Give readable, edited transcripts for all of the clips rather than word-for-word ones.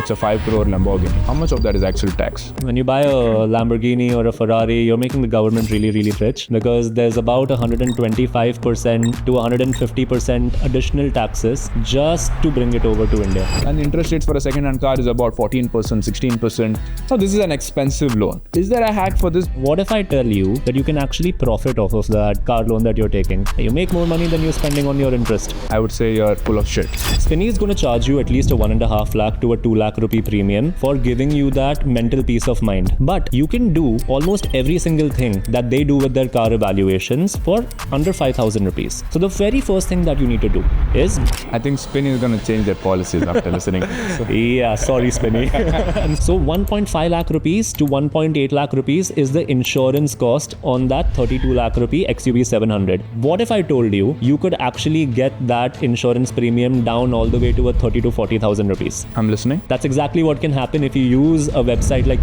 it's a 5 crore Lamborghini. How much of that is actual tax? When you buy a Lamborghini or a Ferrari, you're making the government really, really rich because there's about 125% to 150% additional taxes just to bring it over to India. And the interest rates for a second-hand car is about 14%, 16%. So this is an expensive loan. Is there a hack for this? What if I tell you that you can actually profit off of that car loan that you're taking? You make more money than you're spending on your interest. I would say you're full of shit. Spinny is going to charge you at least a 1.5 lakh to a 2 lakh rupee premium for giving you that mental peace of mind. But you can do almost every single thing that they do with their car evaluations for under 5,000 rupees. So the very first thing that you need to do is... I think Spinny is going to change their policies after listening to this. Yeah, sorry Spinny. So 1.5 lakh rupees to 1.8 lakh rupees is the insurance cost on that 32 lakh rupee XUV 700. What if I told you you could actually get that insurance premium down all the way to a 30 to 40,000 rupees? I'm listening. That's exactly what can happen if you use a website like...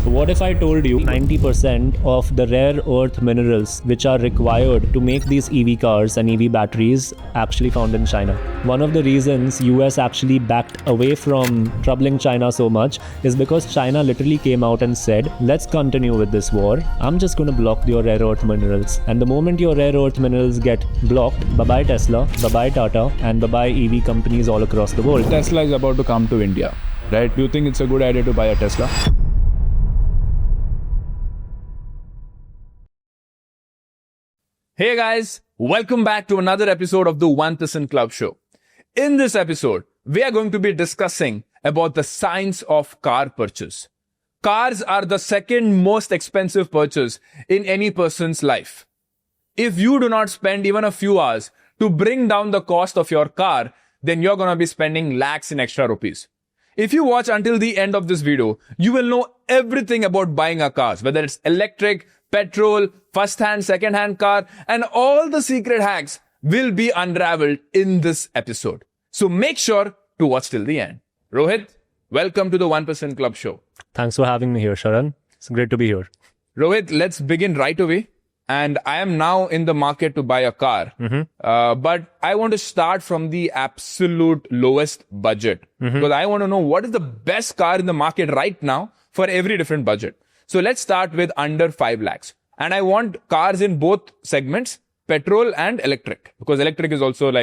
What if I told you 90% of the rare earth minerals which are required to make these EV cars and EV batteries actually found in China? One of the reasons US actually backed away from troubling China so much is because China literally came out and said, let's continue with this war. I'm just going to block your rare earth minerals. And the moment your rare earth minerals get blocked, bye-bye Tesla, bye-bye Tata, and bye-bye EV companies all across the world. Tesla is about to come to India, right? Do you think it's a good idea to buy a Tesla? Hey guys, welcome back to another episode of the 1% Club Show. In this episode, we are going to be discussing about the science of car purchase. Cars are the second most expensive purchase in any person's life. If you do not spend even a few hours to bring down the cost of your car, then you're going to be spending lakhs in extra rupees. If you watch until the end of this video, you will know everything about buying a car, whether it's electric, petrol, first-hand, second-hand car, and all the secret hacks will be unraveled in this episode. So make sure to watch till the end. Rohit, welcome to the 1% Club Show. Thanks for having me here, Sharan. It's great to be here. Rohit, let's begin right away. And I am now in the market to buy a car. But I want to start from the absolute lowest budget. Because I want to know what is the best car in the market right now for every different budget. So let's start with under 5 lakhs. And I want cars in both segments, petrol and electric. Because electric is also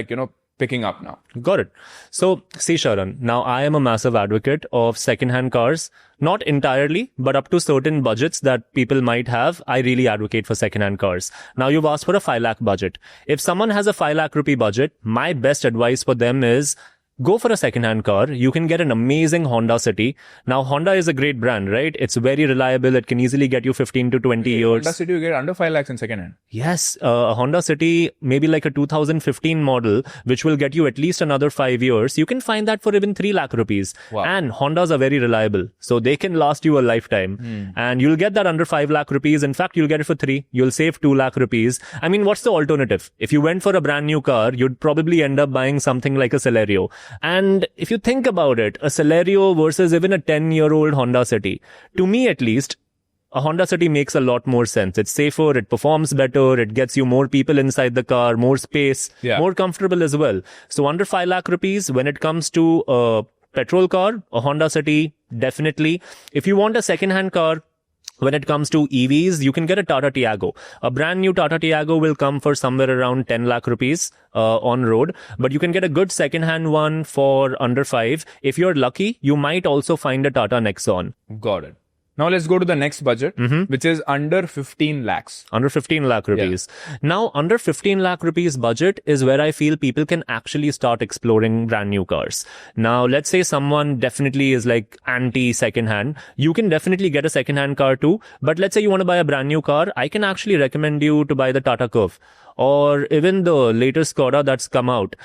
picking up now. Got it. So, see Sharan, now I am a massive advocate of second-hand cars. Not entirely, but up to certain budgets that people might have, I really advocate for second-hand cars. Now you've asked for a 5 lakh budget. If someone has a 5 lakh rupee budget, my best advice for them is go for a second-hand car. You can get an amazing Honda City. Now, Honda is a great brand, right? It's very reliable. It can easily get you 15 to 20 years. Honda City, you get under 5 lakhs in second-hand. Yes, a Honda City, maybe like a 2015 model, which will get you at least another 5 years. You can find that for even 3 lakh rupees. Wow. And Hondas are very reliable. So they can last you a lifetime. And you'll get that under 5 lakh rupees. In fact, you'll get it for 3. You'll save 2 lakh rupees. I mean, what's the alternative? If you went for a brand new car, you'd probably end up buying something like a Celerio. And if you think about it, a Celerio versus even a 10-year-old Honda City, to me at least, a Honda City makes a lot more sense. It's safer, it performs better, it gets you more people inside the car, more space, more comfortable as well. So under 5 lakh rupees, when it comes to a petrol car, a Honda City, definitely. If you want a second-hand car, when it comes to EVs, you can get a Tata Tiago. A brand new Tata Tiago will come for somewhere around 10 lakh rupees on road. But you can get a good second-hand one for under 5. If you're lucky, you might also find a Tata Nexon. Got it. Now let's go to the next budget, which is under 15 lakhs. Under 15 lakh rupees. Yeah. Now, under 15 lakh rupees budget is where I feel people can actually start exploring brand new cars. Now, let's say someone definitely is like anti second-hand. You can definitely get a second-hand car too. But let's say you want to buy a brand new car. I can actually recommend you to buy the Tata Curve. Or even the latest Skoda that's come out,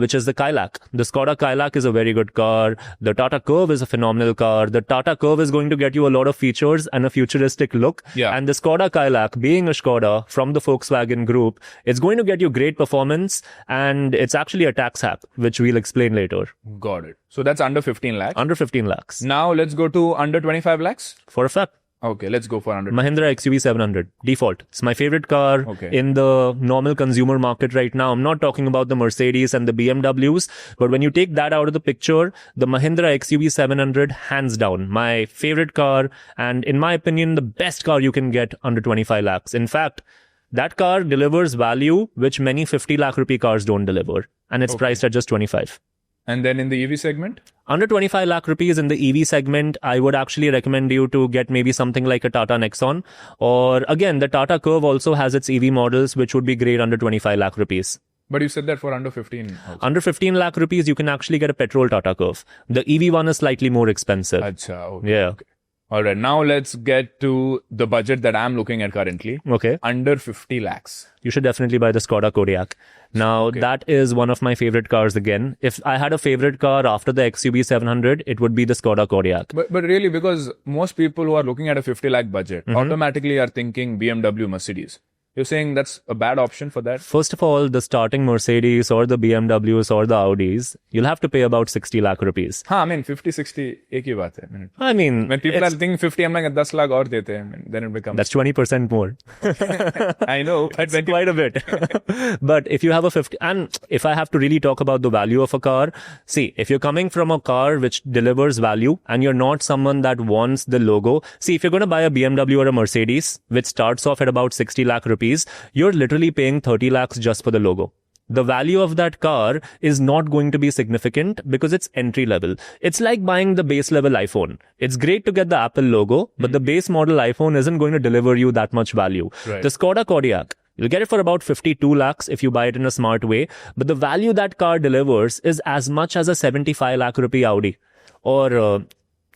which is the Kailak. The Skoda Kailak is a very good car. The Tata Curve is a phenomenal car. The Tata Curve is going to get you a lot of features and a futuristic look. Yeah. And the Skoda Kailak, being a Skoda from the Volkswagen group, it's going to get you great performance, and it's actually a tax hack, which we'll explain later. Got it. So that's under 15 lakhs. Under 15 lakhs. Now let's go to under 25 lakhs. For a fact. Okay, let's go for 100. Mahindra XUV 700, default. It's my favorite car in the normal consumer market right now. I'm not talking about the Mercedes and the BMWs, but when you take that out of the picture, the Mahindra XUV 700, hands down, my favorite car, and in my opinion, the best car you can get under 25 lakhs. In fact, that car delivers value which many 50 lakh rupee cars don't deliver, and it's priced at just 25. And then in the EV segment? Under 25 lakh rupees in the EV segment, I would actually recommend you to get maybe something like a Tata Nexon. Or again, the Tata Curve also has its EV models, which would be great under 25 lakh rupees. But you said that for under 15 also. Under 15 lakh rupees, you can actually get a petrol Tata Curve. The EV one is slightly more expensive. Acha, okay. Yeah. Okay. All right, now let's get to the budget that I'm looking at currently. Okay. Under 50 lakhs. You should definitely buy the Skoda Kodiaq. Now, that is one of my favorite cars again. If I had a favorite car after the XUV 700, it would be the Skoda Kodiaq. But really, because most people who are looking at a 50 lakh budget automatically are thinking BMW, Mercedes. You're saying that's a bad option for that? First of all, the starting Mercedes or the BMWs or the Audis, you'll have to pay about 60 lakh rupees. I mean, 50, 60, ek hi baat hai. I mean, when people are thinking 50, I'm like, 10 lakh aur dete hain. Then it becomes... That's 20% more. I know. That's quite a bit. But if you have a 50, and if I have to really talk about the value of a car, see, if you're coming from a car which delivers value and you're not someone that wants the logo, see, if you're going to buy a BMW or a Mercedes, which starts off at about 60 lakh rupees, you're literally paying 30 lakhs just for the logo. The value of that car is not going to be significant because it's entry level. It's like buying the base level iPhone. It's great to get the Apple logo, but the base model iPhone isn't going to deliver you that much value. Right. The Skoda Kodiaq, you'll get it for about 52 lakhs if you buy it in a smart way, but the value that car delivers is as much as a 75 lakh rupee Audi or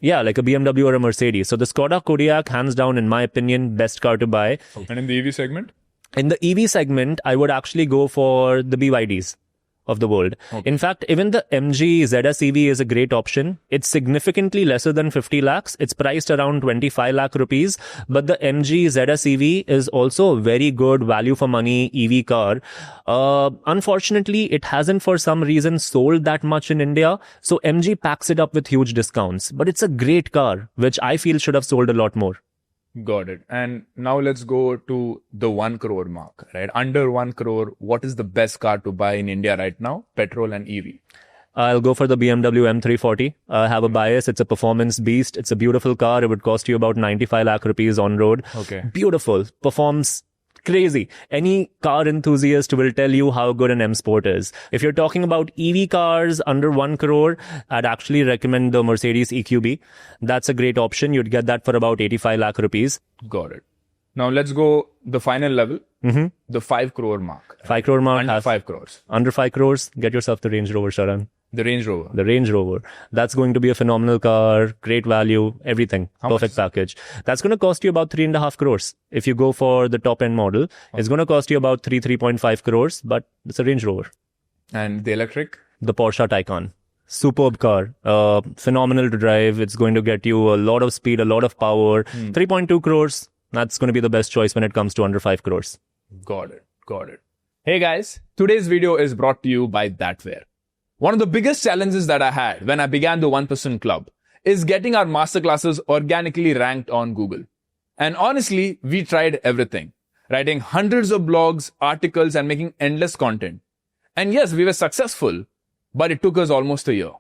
like a BMW or a Mercedes. So the Skoda Kodiaq, hands down, in my opinion, best car to buy. And in the EV segment? In the EV segment, I would actually go for the BYDs of the world. In fact, even the MG ZS EV is a great option. It's significantly lesser than 50 lakhs. It's priced around 25 lakh rupees. But the MG ZS EV is also a very good value for money EV car. Unfortunately, it hasn't for some reason sold that much in India. So MG packs it up with huge discounts. But it's a great car, which I feel should have sold a lot more. Got it. And now let's go to the 1 crore mark, right? Under 1 crore, what is the best car to buy in India right now? Petrol and EV. I'll go for the BMW M340. I have a bias. It's a performance beast. It's a beautiful car. It would cost you about 95 lakh rupees on road. Okay. Beautiful. Performs crazy. Any car enthusiast will tell you how good an M Sport is. If you're talking about EV cars under 1 crore, I'd actually recommend the Mercedes EQB. That's a great option. You'd get that for about 85 lakh rupees. Got it. Now let's go the final level, the 5 crore mark. 5 crore mark. Under 5 crores. Under 5 crores, get yourself the Range Rover, Sharan. The Range Rover. The Range Rover. That's going to be a phenomenal car, great value, everything. Perfect package. That's going to cost you about 3.5 crores. If you go for the top end model, it's going to cost you about 3.5 crores, but it's a Range Rover. And the electric? The Porsche Taycan. Superb car. Phenomenal to drive. It's going to get you a lot of speed, a lot of power. 3.2 crores. That's going to be the best choice when it comes to under 5 crores. Got it. Got it. Hey guys, today's video is brought to you by ThatWare. One of the biggest challenges that I had when I began the 1% Club is getting our masterclasses organically ranked on Google. And honestly, we tried everything, writing hundreds of blogs, articles, and making endless content. And yes, we were successful, but it took us almost a year.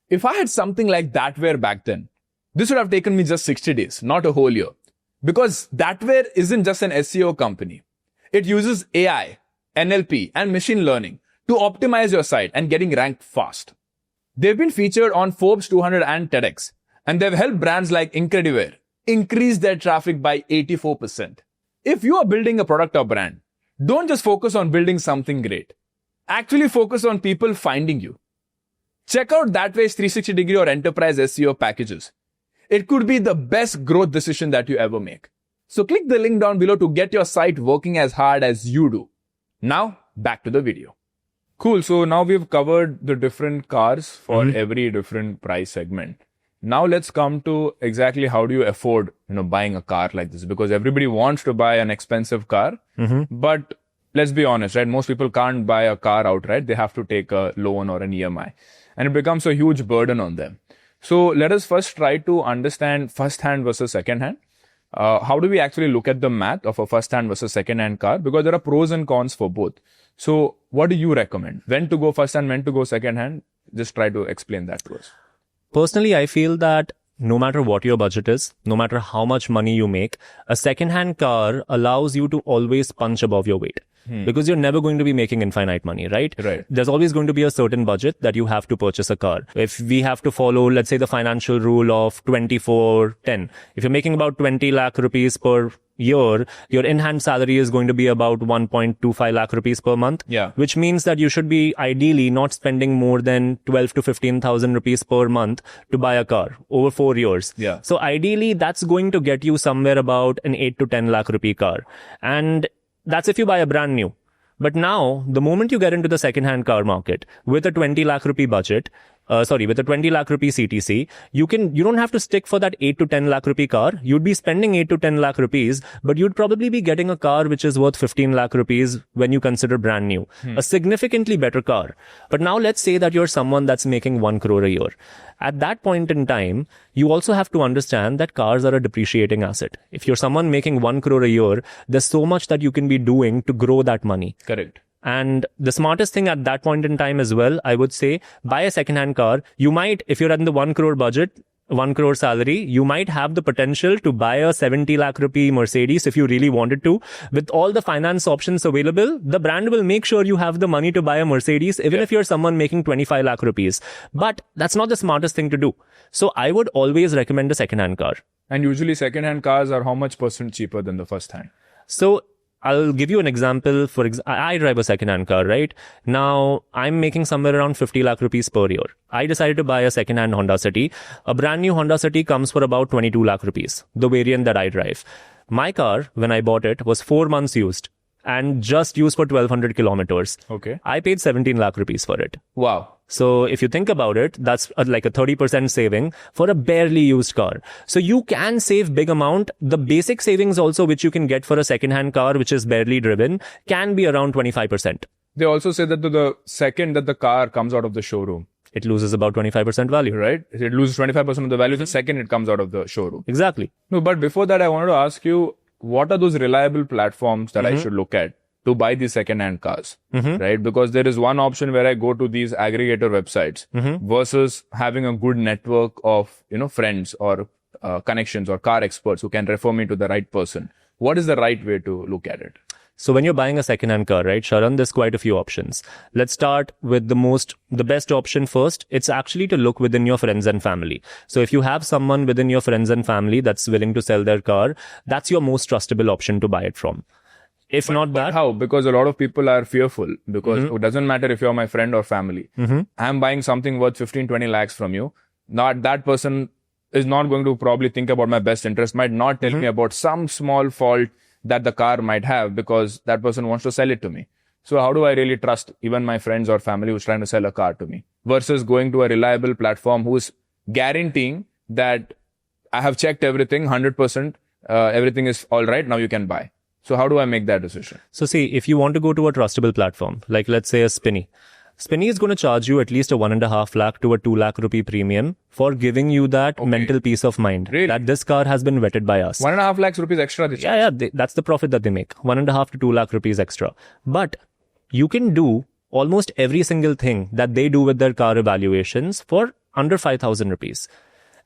If I had something like ThatWare back then, this would have taken me just 60 days, not a whole year. Because ThatWare isn't just an SEO company. It uses AI, NLP, and machine learning to optimize your site and getting ranked fast. They've been featured on Forbes 200 and TEDx, and they've helped brands like Incrediware increase their traffic by 84%. If you are building a product or brand, don't just focus on building something great. Actually focus on people finding you. Check out ThatWare's 360-degree or enterprise SEO packages. It could be the best growth decision that you ever make. So click the link down below to get your site working as hard as you do. Now, back to the video. Cool. So now we've covered the different cars for every different price segment. Now let's come to exactly how do you afford, buying a car like this? Because everybody wants to buy an expensive car, but let's be honest, right? Most people can't buy a car outright. They have to take a loan or an EMI, and it becomes a huge burden on them. So let us first try to understand first hand versus second hand. how do we actually look at the math of a first-hand versus second-hand car? Because there are pros and cons for both. So what do you recommend? When to go first-hand, when to go second-hand? Just try to explain that to us. Personally, I feel that no matter what your budget is, no matter how much money you make, a second-hand car allows you to always punch above your weight. Because you're never going to be making infinite money, right? Right. There's always going to be a certain budget that you have to purchase a car. If we have to follow, let's say, the financial rule of 24-10, if you're making about 20 lakh rupees per year, your in-hand salary is going to be about 1.25 lakh rupees per month. Yeah. Which means that you should be ideally not spending more than 12 to 15,000 rupees per month to buy a car over 4 years. Yeah. So ideally, that's going to get you somewhere about an 8 to 10 lakh rupee car. And that's if you buy a brand new. But now, the moment you get into the second-hand car market with a 20 lakh rupee budget, with a 20 lakh rupee CTC, you don't have to stick for that 8 to 10 lakh rupee car. You'd be spending 8 to 10 lakh rupees, but you'd probably be getting a car which is worth 15 lakh rupees when you consider brand new. A significantly better car. But now let's say that you're someone that's making 1 crore a year. At that point in time, you also have to understand that cars are a depreciating asset. If you're someone making 1 crore a year, there's so much that you can be doing to grow that money. Correct. And the smartest thing at that point in time as well, I would say, buy a second-hand car. You might, if you're in the 1 crore budget, 1 crore salary, you might have the potential to buy a 70 lakh rupee Mercedes if you really wanted to. With all the finance options available, the brand will make sure you have the money to buy a Mercedes, even if you're someone making 25 lakh rupees. But that's not the smartest thing to do. So I would always recommend a second-hand car. And usually second-hand cars are how much % cheaper than the first-hand? So I'll give you an example. I drive a second-hand car, right? Now, I'm making somewhere around 50 lakh rupees per year. I decided to buy a second-hand Honda City. A brand new Honda City comes for about 22 lakh rupees, the variant that I drive. My car, when I bought it, was 4 months used and just used for 1200 kilometers. Okay. I paid 17 lakh rupees for it. Wow. So if you think about it, that's like a 30% saving for a barely used car. So you can save big amount. The basic savings also, which you can get for a second-hand car, which is barely driven, can be around 25%. They also say that the second that the car comes out of the showroom, it loses about 25% value. right? It loses 25% of the value the second it comes out of the showroom. Exactly. No, but before that, I wanted to ask you, what are those reliable platforms that I should look at to buy these second-hand cars, right? Because there is one option where I go to these aggregator websites versus having a good network of, friends or connections or car experts who can refer me to the right person. What is the right way to look at it? So when you're buying a second-hand car, right, Sharan, there's quite a few options. Let's start with the best option first. It's actually to look within your friends and family. So if you have someone within your friends and family that's willing to sell their car, that's your most trustable option to buy it from. If not that, how? Because a lot of people are fearful because it doesn't matter if you're my friend or family. I'm buying something worth 15-20 lakhs from you. Not that person is not going to probably think about my best interest, might not tell me about some small fault that the car might have because that person wants to sell it to me. So how do I really trust even my friends or family who's trying to sell a car to me versus going to a reliable platform who's guaranteeing that I have checked everything, 100%, everything is all right, now you can buy. So how do I make that decision? So see, if you want to go to a trustable platform, like let's say a Spinny is going to charge you at least a 1.5 lakh to a 2 lakh rupee premium for giving you that mental peace of mind that this car has been vetted by us. 1.5 lakhs rupees extra. That's the profit that they make. 1.5 to 2 lakh rupees extra. But you can do almost every single thing that they do with their car evaluations for under 5,000 rupees.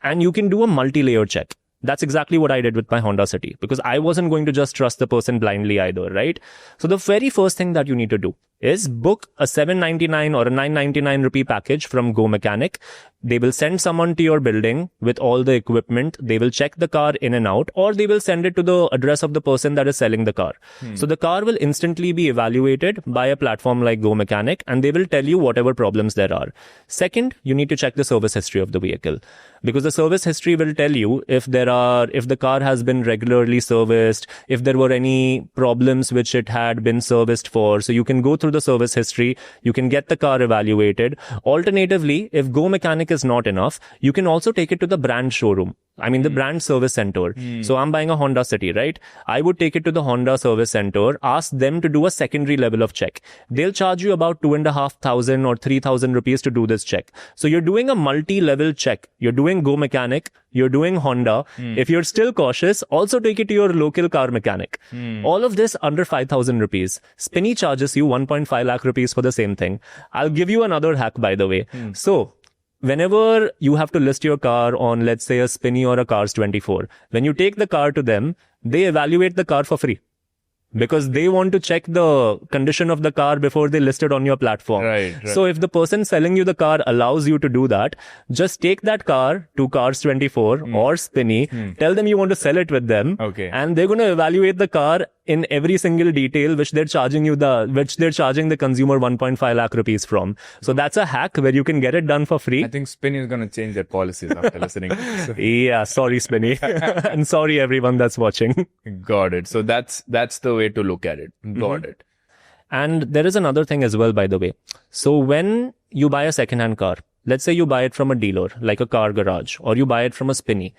And you can do a multi-layer check. That's exactly what I did with my Honda City because I wasn't going to just trust the person blindly either, right? So the very first thing that you need to do is book a 799 or a 999 rupee package from Go Mechanic. They will send someone to your building with all the equipment. They will check the car in and out, or they will send it to the address of the person that is selling the car. So the car will instantly be evaluated by a platform like Go Mechanic, and they will tell you whatever problems there are. Second, you need to check the service history of the vehicle because the service history will tell you if the car has been regularly serviced, if there were any problems which it had been serviced for. So you can go through the service history, you can get the car evaluated. Alternatively, if Go Mechanic is not enough, you can also take it to the brand showroom. I mean, the brand service center. So I'm buying a Honda City, right? I would take it to the Honda service center, ask them to do a secondary level of check. They'll charge you about 2,500 or 3,000 rupees to do this check. So you're doing a multi-level check. You're doing Go Mechanic. You're doing Honda. If you're still cautious, also take it to your local car mechanic. All of this under 5,000 rupees. Spinny charges you 1.5 lakh rupees for the same thing. I'll give you another hack, by the way. So whenever you have to list your car on, let's say, a Spinny or a Cars24, when you take the car to them, they evaluate the car for free. Because they want to check the condition of the car before they list it on your platform. Right. So if the person selling you the car allows you to do that, just take that car to Cars24 or Spinny, tell them you want to sell it with them, and they're going to evaluate the car in every single detail which they're charging the consumer 1.5 lakh rupees from. So that's a hack where you can get it done for free. I think Spinny is going to change their policies after listening to this. Yeah, sorry Spinny. And sorry everyone that's watching. Got it. So that's the way to look at it. Got it. And there is another thing as well, by the way. So when you buy a second-hand car, let's say you buy it from a dealer, like a car garage, or you buy it from a Spinny,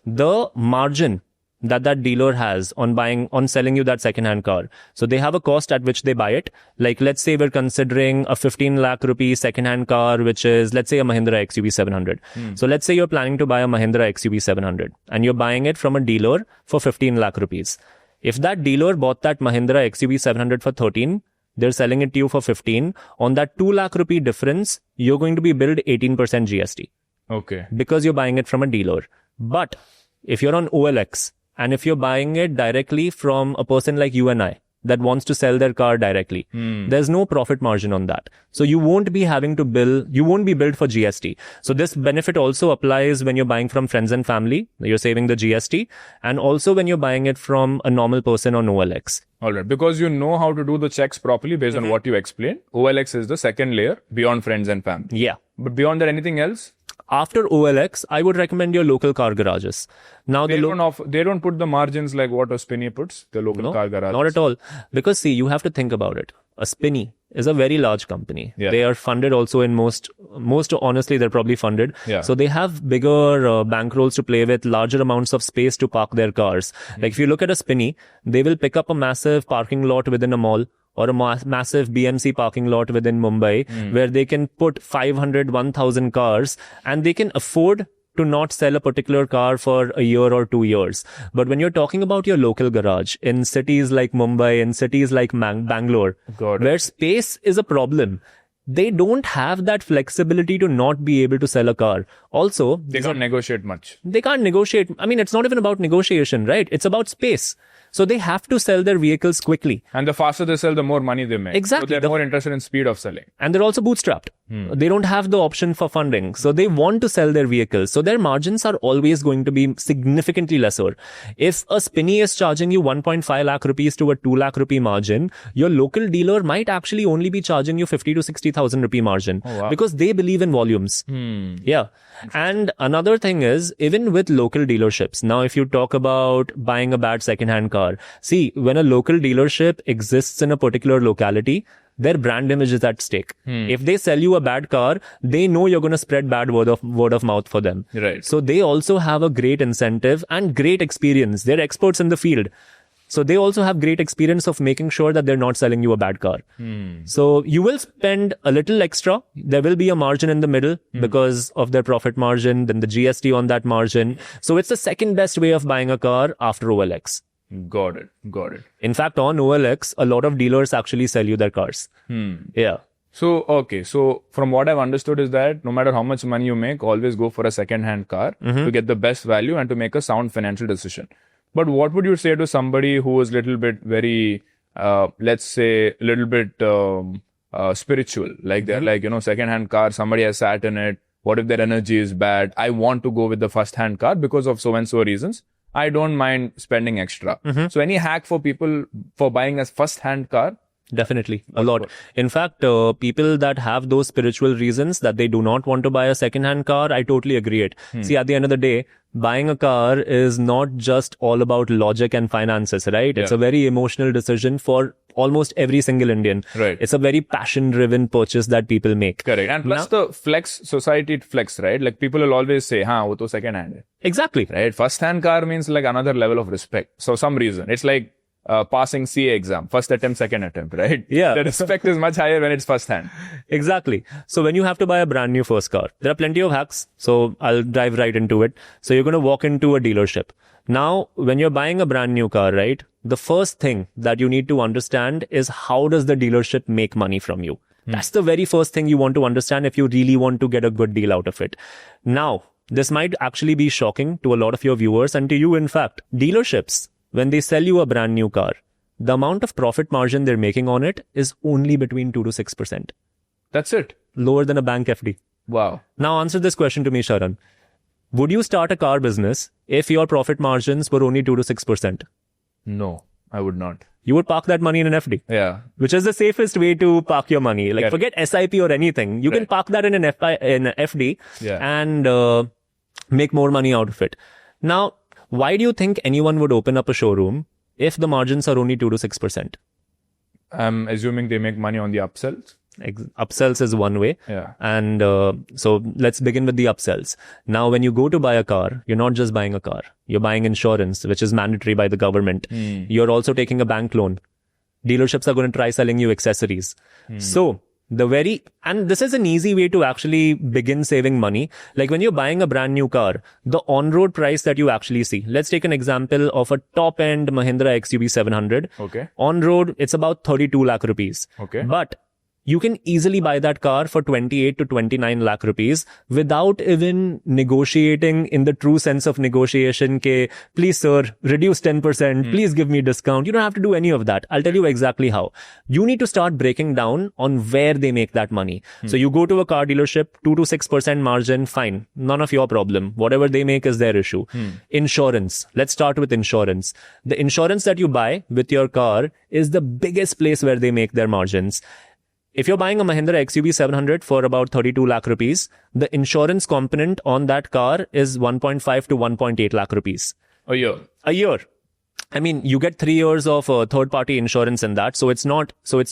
the margin that dealer has on selling you that second-hand car. So they have a cost at which they buy it. Like, let's say we're considering a 15 lakh rupee second-hand car, which is, let's say, a Mahindra XUV 700. So let's say you're planning to buy a Mahindra XUV 700 and you're buying it from a dealer for 15 lakh rupees. If that dealer bought that Mahindra XUV 700 for 13, they're selling it to you for 15. On that 2 lakh rupee difference, you're going to be billed 18% GST. Okay. Because you're buying it from a dealer. But if you're on OLX and if you're buying it directly from a person like you and I that wants to sell their car directly, there's no profit margin on that. So you won't be billed for GST. So this benefit also applies when you're buying from friends and family, you're saving the GST, and also when you're buying it from a normal person on OLX. All right. Because you know how to do the checks properly based on what you explained. OLX is the second layer beyond friends and family. Yeah. But beyond that, anything else? After OLX, I would recommend your local car garages. Now they don't put the margins like what a Spinny puts, the local car garage. Not at all. Because see, you have to think about it. A Spinny is a very large company. Yeah. They are funded also in most honestly, they're probably funded. Yeah. So they have bigger bankrolls to play with, larger amounts of space to park their cars. Like if you look at a Spinny, they will pick up a massive parking lot within a mall, or a massive BMC parking lot within Mumbai, where they can put 500, 1,000 cars, and they can afford to not sell a particular car for a year or 2 years. But when you're talking about your local garage in cities like Mumbai and cities like Bangalore, where space is a problem, they don't have that flexibility to not be able to sell a car. Also, they can't negotiate much. They can't negotiate. I mean, it's not even about negotiation, right? It's about space. So they have to sell their vehicles quickly. And the faster they sell, the more money they make. Exactly. So they're more interested in speed of selling. And they're also bootstrapped. They don't have the option for funding. So they want to sell their vehicles. So their margins are always going to be significantly lesser. If a Spinny is charging you 1.5 lakh rupees to a 2 lakh rupee margin, your local dealer might actually only be charging you 50 to 60,000 rupee margin. Oh, wow. Because they believe in volumes. Yeah. And another thing is, even with local dealerships, now if you talk about buying a bad second-hand car, see, when a local dealership exists in a particular locality, their brand image is at stake. If they sell you a bad car, they know you're going to spread bad word of mouth for them. Right. So they also have a great incentive and great experience. They're experts in the field. So they also have great experience of making sure that they're not selling you a bad car. So you will spend a little extra. There will be a margin in the middle because of their profit margin, then the GST on that margin. So it's the second best way of buying a car after OLX. Got it. In fact, on OLX, a lot of dealers actually sell you their cars. Yeah. So, okay. So from what I've understood is that no matter how much money you make, always go for a second-hand car to get the best value and to make a sound financial decision. But what would you say to somebody who is little bit very, let's say, a little bit spiritual? Like they're like, second-hand car, somebody has sat in it. What if their energy is bad? I want to go with the first-hand car because of so-and-so reasons. I don't mind spending extra. So any hack for people for buying a first-hand car? Definitely. A lot. In fact, people that have those spiritual reasons that they do not want to buy a second-hand car, I totally agree it. See, at the end of the day, buying a car is not just all about logic and finances, right? It's a very emotional decision for almost every single Indian. Right. It's a very passion-driven purchase that people make. Correct. And plus the flex, society flex, right? Like people will always say, wo to second hand hai. Exactly. Right? First hand car means like another level of respect. So some reason. It's like passing CA exam. First attempt, second attempt, right? Yeah. The respect is much higher when it's first hand. Exactly. So when you have to buy a brand new first car, there are plenty of hacks. So I'll dive right into it. So you're going to walk into a dealership. Now, when you're buying a brand new car, right? The first thing that you need to understand is how does the dealership make money from you? That's the very first thing you want to understand if you really want to get a good deal out of it. Now, this might actually be shocking to a lot of your viewers and to you, in fact. Dealerships, when they sell you a brand new car, the amount of profit margin they're making on it is only between 2 to 6%. That's it. Lower than a bank FD. Wow. Now answer this question to me, Sharan. Would you start a car business if your profit margins were only 2 to 6%? No, I would not. You would park that money in an FD. Yeah. Which is the safest way to park your money. Like forget SIP or anything. You can park that in an FD and make more money out of it. Now, why do you think anyone would open up a showroom if the margins are only 2 to 6%? I'm assuming they make money on the upsells. Upsells is one way. Yeah. And so let's begin with the upsells. Now, when you go to buy a car, you're not just buying a car. You're buying insurance, which is mandatory by the government. You're also taking a bank loan. Dealerships are going to try selling you accessories. So and this is an easy way to actually begin saving money. Like when you're buying a brand new car, the on-road price that you actually see. Let's take an example of a top-end Mahindra XUV 700. Okay. On-road, it's about 32 lakh rupees. Okay. But you can easily buy that car for 28 to 29 lakh rupees without even negotiating in the true sense of negotiation. Please, sir, reduce 10%. Please give me discount. You don't have to do any of that. I'll tell you exactly how. You need to start breaking down on where they make that money. So you go to a car dealership, 2 to 6% margin. Fine. None of your problem. Whatever they make is their issue. Insurance. Let's start with insurance. The insurance that you buy with your car is the biggest place where they make their margins. If you're buying a Mahindra XUV 700 for about 32 lakh rupees, the insurance component on that car is 1.5 to 1.8 lakh rupees. A year. A year. I mean, you get 3 years of third-party insurance in that. So it's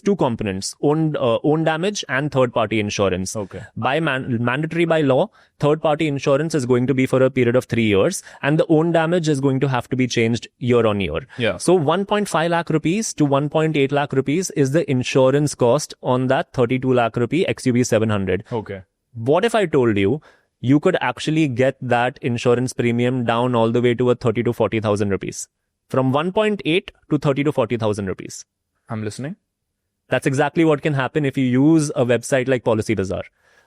two components, own damage and third-party insurance. Okay. Mandatory by law, third-party insurance is going to be for a period of 3 years and the own damage is going to have to be changed year on year. Yeah. So 1.5 lakh rupees to 1.8 lakh rupees is the insurance cost on that 32 lakh rupee XUV 700. Okay. What if I told you, you could actually get that insurance premium down all the way to a 30 to 40,000 rupees? From 1.8 to 30 to 40,000 rupees. I'm listening. That's exactly what can happen if you use a website like Policy Bazaar.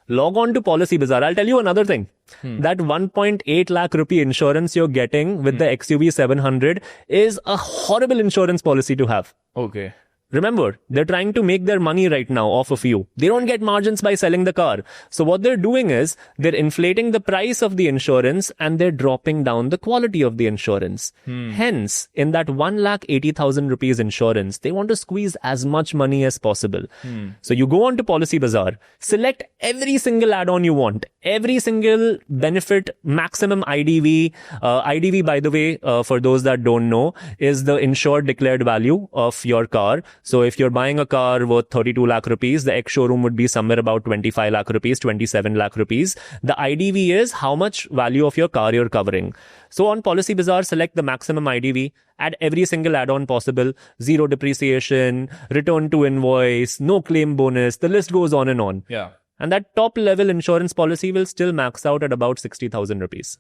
Log on to Policy Bazaar. I'll tell you another thing. That 1.8 lakh rupee insurance you're getting with the XUV 700 is a horrible insurance policy to have. Okay. Remember, they're trying to make their money right now off of you. They don't get margins by selling the car. So what they're doing is they're inflating the price of the insurance and they're dropping down the quality of the insurance. Hence, in that 1,80,000 rupees insurance, they want to squeeze as much money as possible. So you go on to Policy Bazaar, select every single add-on you want, every single benefit, maximum IDV. IDV, by the way, for those that don't know, is the insured declared value of your car. So if you're buying a car worth 32 lakh rupees, the ex-showroom would be somewhere about 25 lakh rupees, 27 lakh rupees. The IDV is how much value of your car you're covering. So on Policy Bazaar, select the maximum IDV, add every single add-on possible, zero depreciation, return to invoice, no claim bonus, the list goes on and on. Yeah. And that top level insurance policy will still max out at about 60,000 rupees.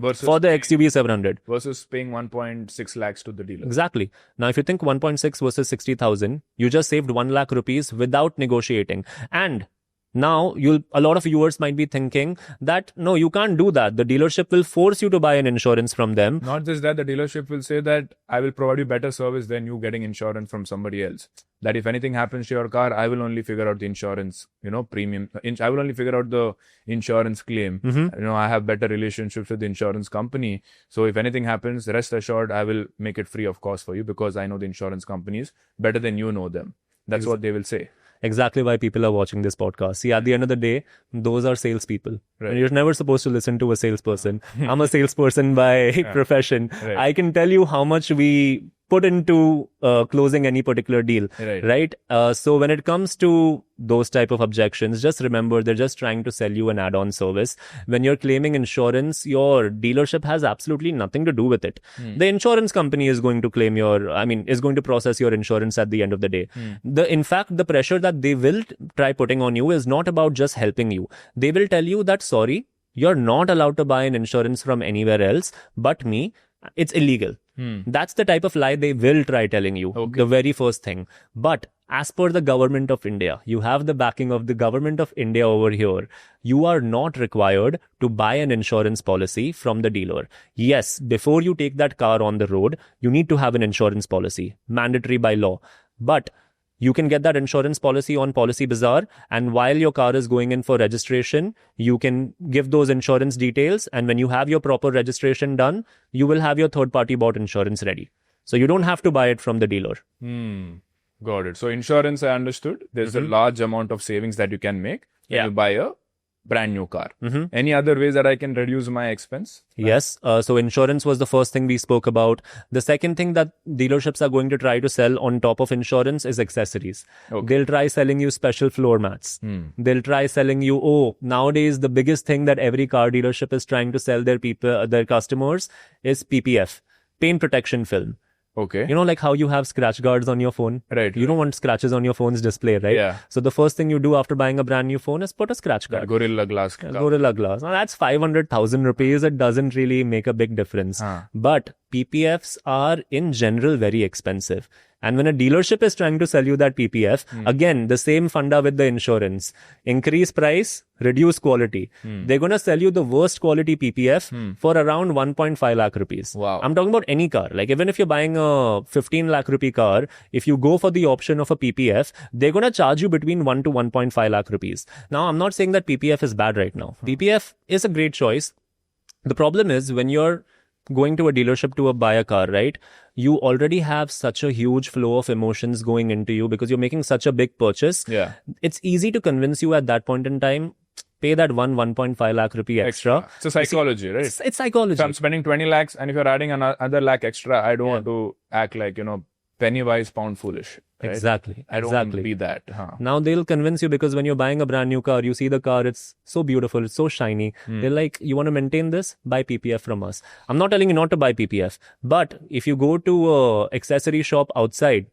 Versus for the XUV 700. Versus paying 1.6 lakhs to the dealer. Exactly. Now, if you think 1.6 versus 60,000, you just saved 1 lakh rupees without negotiating. And now a lot of viewers might be thinking that, no, you can't do that. The dealership will force you to buy an insurance from them. Not just that, the dealership will say that I will provide you better service than you getting insurance from somebody else. That if anything happens to your car, I will only figure out the insurance, premium. I will only figure out the insurance claim. I have better relationships with the insurance company. So if anything happens, rest assured, I will make it free of cost for you because I know the insurance companies better than you know them. That's what they will say. Exactly why people are watching this podcast. See, at the end of the day, those are salespeople. Right. And you're never supposed to listen to a salesperson. I'm a salesperson by profession. Right. I can tell you how much we put into closing any particular deal, right? So when it comes to those type of objections, just remember they're just trying to sell you an add-on service. When you're claiming insurance, your dealership has absolutely nothing to do with it. The insurance company is going to is going to process your insurance at the end of the day. In fact, the pressure that they will try putting on you is not about just helping you. They will tell you that, sorry, you're not allowed to buy an insurance from anywhere else but me. It's illegal. That's the type of lie they will try telling you. The very first thing. But as per the government of India, you have the backing of the government of India over here. You are not required to buy an insurance policy from the dealer. Yes, before you take that car on the road, you need to have an insurance policy, mandatory by law. But you can get that insurance policy on Policy Bazaar, and while your car is going in for registration, you can give those insurance details, and when you have your proper registration done, you will have your third-party bought insurance ready. So you don't have to buy it from the dealer. Got it. So insurance, I understood. There's a large amount of savings that you can make when you buy a brand new car. Any other ways that I can reduce my expense? Yes. So insurance was the first thing we spoke about. The second thing that dealerships are going to try to sell on top of insurance is accessories. They'll try selling you special floor mats. They'll try selling you, nowadays the biggest thing that every car dealership is trying to sell their customers is PPF, paint protection film. Okay. You know, like how you have scratch guards on your phone. Right. You don't want scratches on your phone's display, right? Yeah. So the first thing you do after buying a brand new phone is put a scratch guard. Gorilla Glass. Gorilla Glass. Now that's 500,000 rupees. It doesn't really make a big difference. But PPFs are in general very expensive. And when a dealership is trying to sell you that PPF, again, the same funda with the insurance. Increase price, reduce quality. They're going to sell you the worst quality PPF for around 1.5 lakh rupees. Wow. I'm talking about any car. Like even if you're buying a 15 lakh rupee car, if you go for the option of a PPF, they're going to charge you between 1 to 1.5 lakh rupees. Now, I'm not saying that PPF is bad right now. PPF is a great choice. The problem is when you're going to a dealership to buy a car, right? You already have such a huge flow of emotions going into you because you're making such a big purchase. Yeah. It's easy to convince you at that point in time, pay that 1.5 lakh rupee extra. It's a psychology, right? It's psychology. So I'm spending 20 lakhs and if you're adding another lakh extra, I don't want to act like, penny wise, pound foolish. Right? Exactly. I don't want to be that. Now they'll convince you because when you're buying a brand new car, you see the car, it's so beautiful, it's so shiny. They're like, you want to maintain this? Buy PPF from us. I'm not telling you not to buy PPF, but if you go to a accessory shop outside,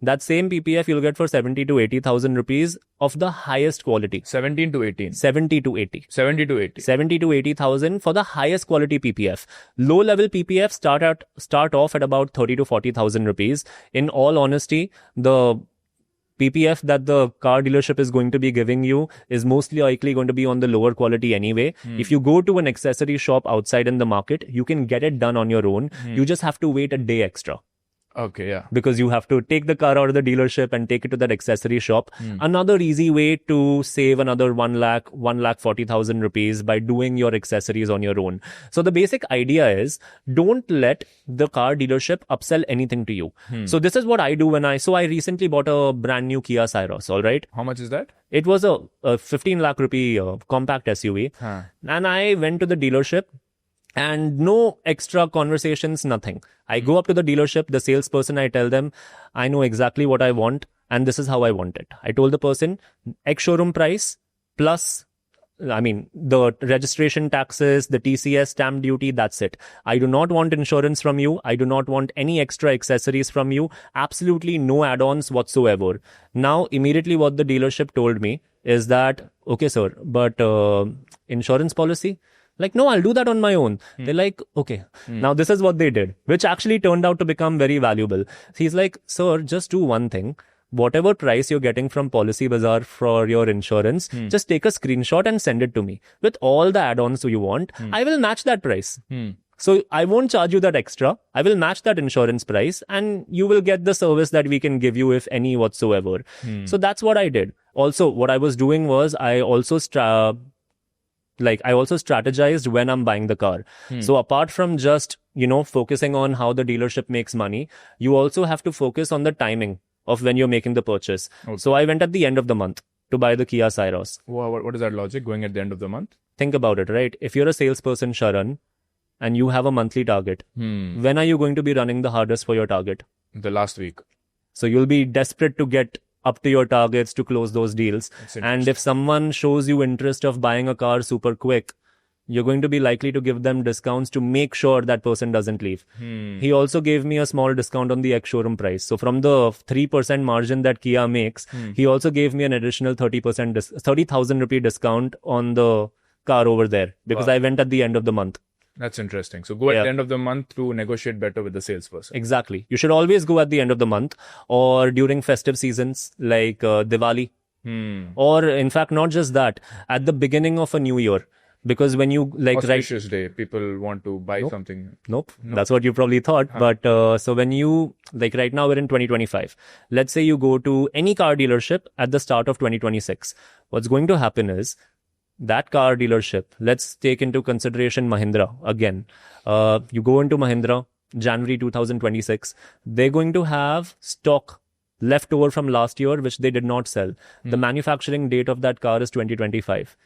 that same PPF you'll get for 70 to 80,000 rupees of the highest quality. 17 to 18. 70 to 80. 70 to 80. 70 to 80,000 for the highest quality PPF. Low level PPF start off at about 30 to 40,000 rupees. In all honesty, the PPF that the car dealership is going to be giving you is mostly likely going to be on the lower quality anyway. If you go to an accessory shop outside in the market, you can get it done on your own. You just have to wait a day extra. Okay, yeah. Because you have to take the car out of the dealership and take it to that accessory shop. Another easy way to save another 1,40,000 rupees by doing your accessories on your own. So the basic idea is don't let the car dealership upsell anything to you. So this is what I do when I recently bought a brand new Kia Syros, all right? How much is that? It was a 15 lakh rupee compact SUV. And I went to the dealership. And no extra conversations, nothing. I go up to the dealership, the salesperson, I tell them, I know exactly what I want and this is how I want it. I told the person, ex-showroom price plus, the registration taxes, the TCS stamp duty, that's it. I do not want insurance from you. I do not want any extra accessories from you. Absolutely no add-ons whatsoever. Now, immediately what the dealership told me is that, okay, sir, but insurance policy? Like, no, I'll do that on my own. They're like, okay. Now this is what they did, which actually turned out to become very valuable. He's like, sir, just do one thing. Whatever price you're getting from Policy Bazaar for your insurance, just take a screenshot and send it to me. With all the add-ons you want, I will match that price. So I won't charge you that extra. I will match that insurance price and you will get the service that we can give you, if any whatsoever. So that's what I did. Also, what I was doing was I also strategized when I'm buying the car. So apart from just, focusing on how the dealership makes money, you also have to focus on the timing of when you're making the purchase. Okay. So I went at the end of the month to buy the Kia Syros. What is that logic, going at the end of the month? Think about it, right? If you're a salesperson, Sharan, and you have a monthly target, when are you going to be running the hardest for your target? The last week. So you'll be desperate to get up to your targets to close those deals. And if someone shows you interest of buying a car super quick, you're going to be likely to give them discounts to make sure that person doesn't leave. He also gave me a small discount on the ex-showroom price. So from the 3% margin that Kia makes, he also gave me an additional 30,000 rupee discount on the car over there because I went at the end of the month. That's interesting. So go at the end of the month to negotiate better with the salesperson. Exactly. You should always go at the end of the month or during festive seasons like Diwali. Or in fact, not just that, at the beginning of a new year. Because when you auspicious day, people want to buy something. Nope. That's what you probably thought. But so when you, like right now we're in 2025. Let's say you go to any car dealership at the start of 2026. What's going to happen is that car dealership, let's take into consideration Mahindra again. You go into Mahindra, January 2026. They're going to have stock left over from last year, which they did not sell. The manufacturing date of that car is 2025.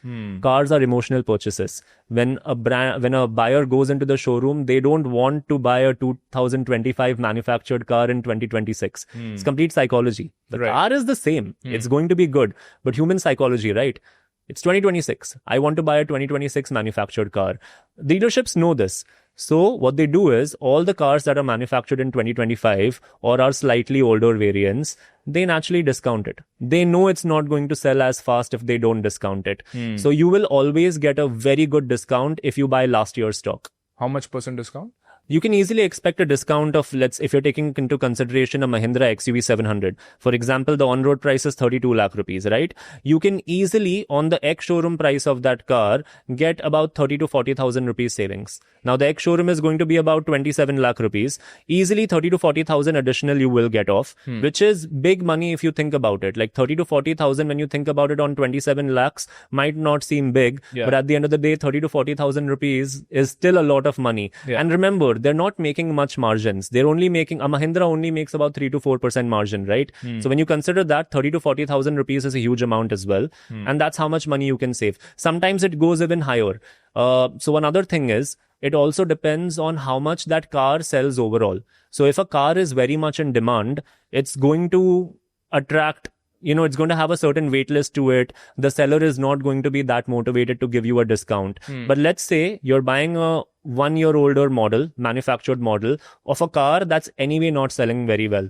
Cars are emotional purchases. When a buyer goes into the showroom, they don't want to buy a 2025 manufactured car in 2026. It's complete psychology. The car is the same. It's going to be good. But human psychology, right? It's 2026. I want to buy a 2026 manufactured car. Dealerships know this. So what they do is all the cars that are manufactured in 2025 or are slightly older variants, they naturally discount it. They know it's not going to sell as fast if they don't discount it. So you will always get a very good discount if you buy last year's stock. How much % discount? You can easily expect a discount of, if you're taking into consideration a Mahindra XUV 700, for example, the on-road price is 32 lakh rupees, right? You can easily, on the ex-showroom price of that car, get about 30 to 40,000 rupees savings. Now, the ex-showroom is going to be about 27 lakh rupees. Easily 30 to 40,000 additional you will get off, which is big money if you think about it. Like 30 to 40,000 when you think about it on 27 lakhs might not seem big, but at the end of the day, 30 to 40,000 rupees is still a lot of money. And remember, they're not making much margins. They're only making, a Mahindra only makes about 3 to 4% margin, right? So when you consider that, 30 to 40,000 rupees is a huge amount as well. And that's how much money you can save. Sometimes it goes even higher. So another thing is, it also depends on how much that car sells overall. So if a car is very much in demand, it's going to attract, it's going to have a certain wait list to it. The seller is not going to be that motivated to give you a discount. But let's say you're buying a 1 year older model, manufactured model of a car that's anyway not selling very well.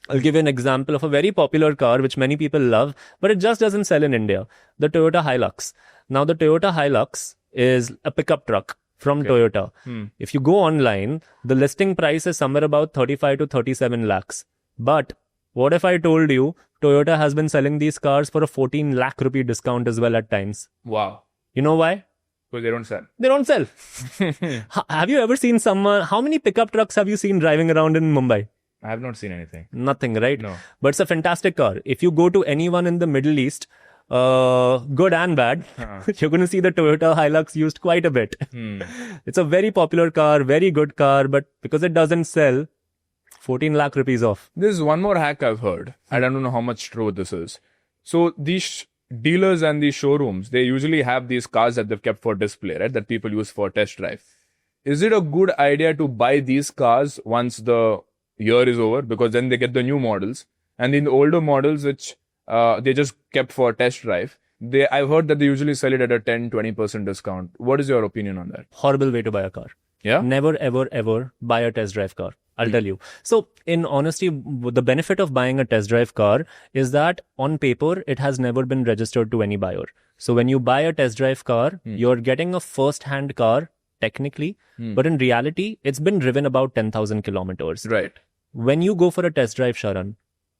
I'll give you an example of a very popular car which many people love, but it just doesn't sell in India. The Toyota Hilux. Now the Toyota Hilux is a pickup truck from Toyota. If you go online, the listing price is somewhere about 35 to 37 lakhs. But what if I told you Toyota has been selling these cars for a 14 lakh rupee discount as well at times? Wow. You know why? Because they don't sell. They don't sell. Have you ever seen someone, how many pickup trucks have you seen driving around in Mumbai? I have not seen anything. Nothing, right? No. But it's a fantastic car. If you go to anyone in the Middle East, good and bad, you're going to see the Toyota Hilux used quite a bit. It's a very popular car, very good car, but because it doesn't sell, 14 lakh rupees off. There's one more hack I've heard. I don't know how much true this is. So these dealers and these showrooms, they usually have these cars that they've kept for display, right? That people use for test drive. Is it a good idea to buy these cars once the year is over? Because then they get the new models. And in the older models, which they just kept for test drive, I've heard that they usually sell it at a 10-20% discount. What is your opinion on that? Horrible way to buy a car. Yeah? Never, ever, ever buy a test drive car. I'll tell you. So in honesty, the benefit of buying a test drive car is that on paper, it has never been registered to any buyer. So when you buy a test drive car, you're getting a first-hand car, technically, but in reality, it's been driven about 10,000 kilometers. Right. When you go for a test drive, Sharan,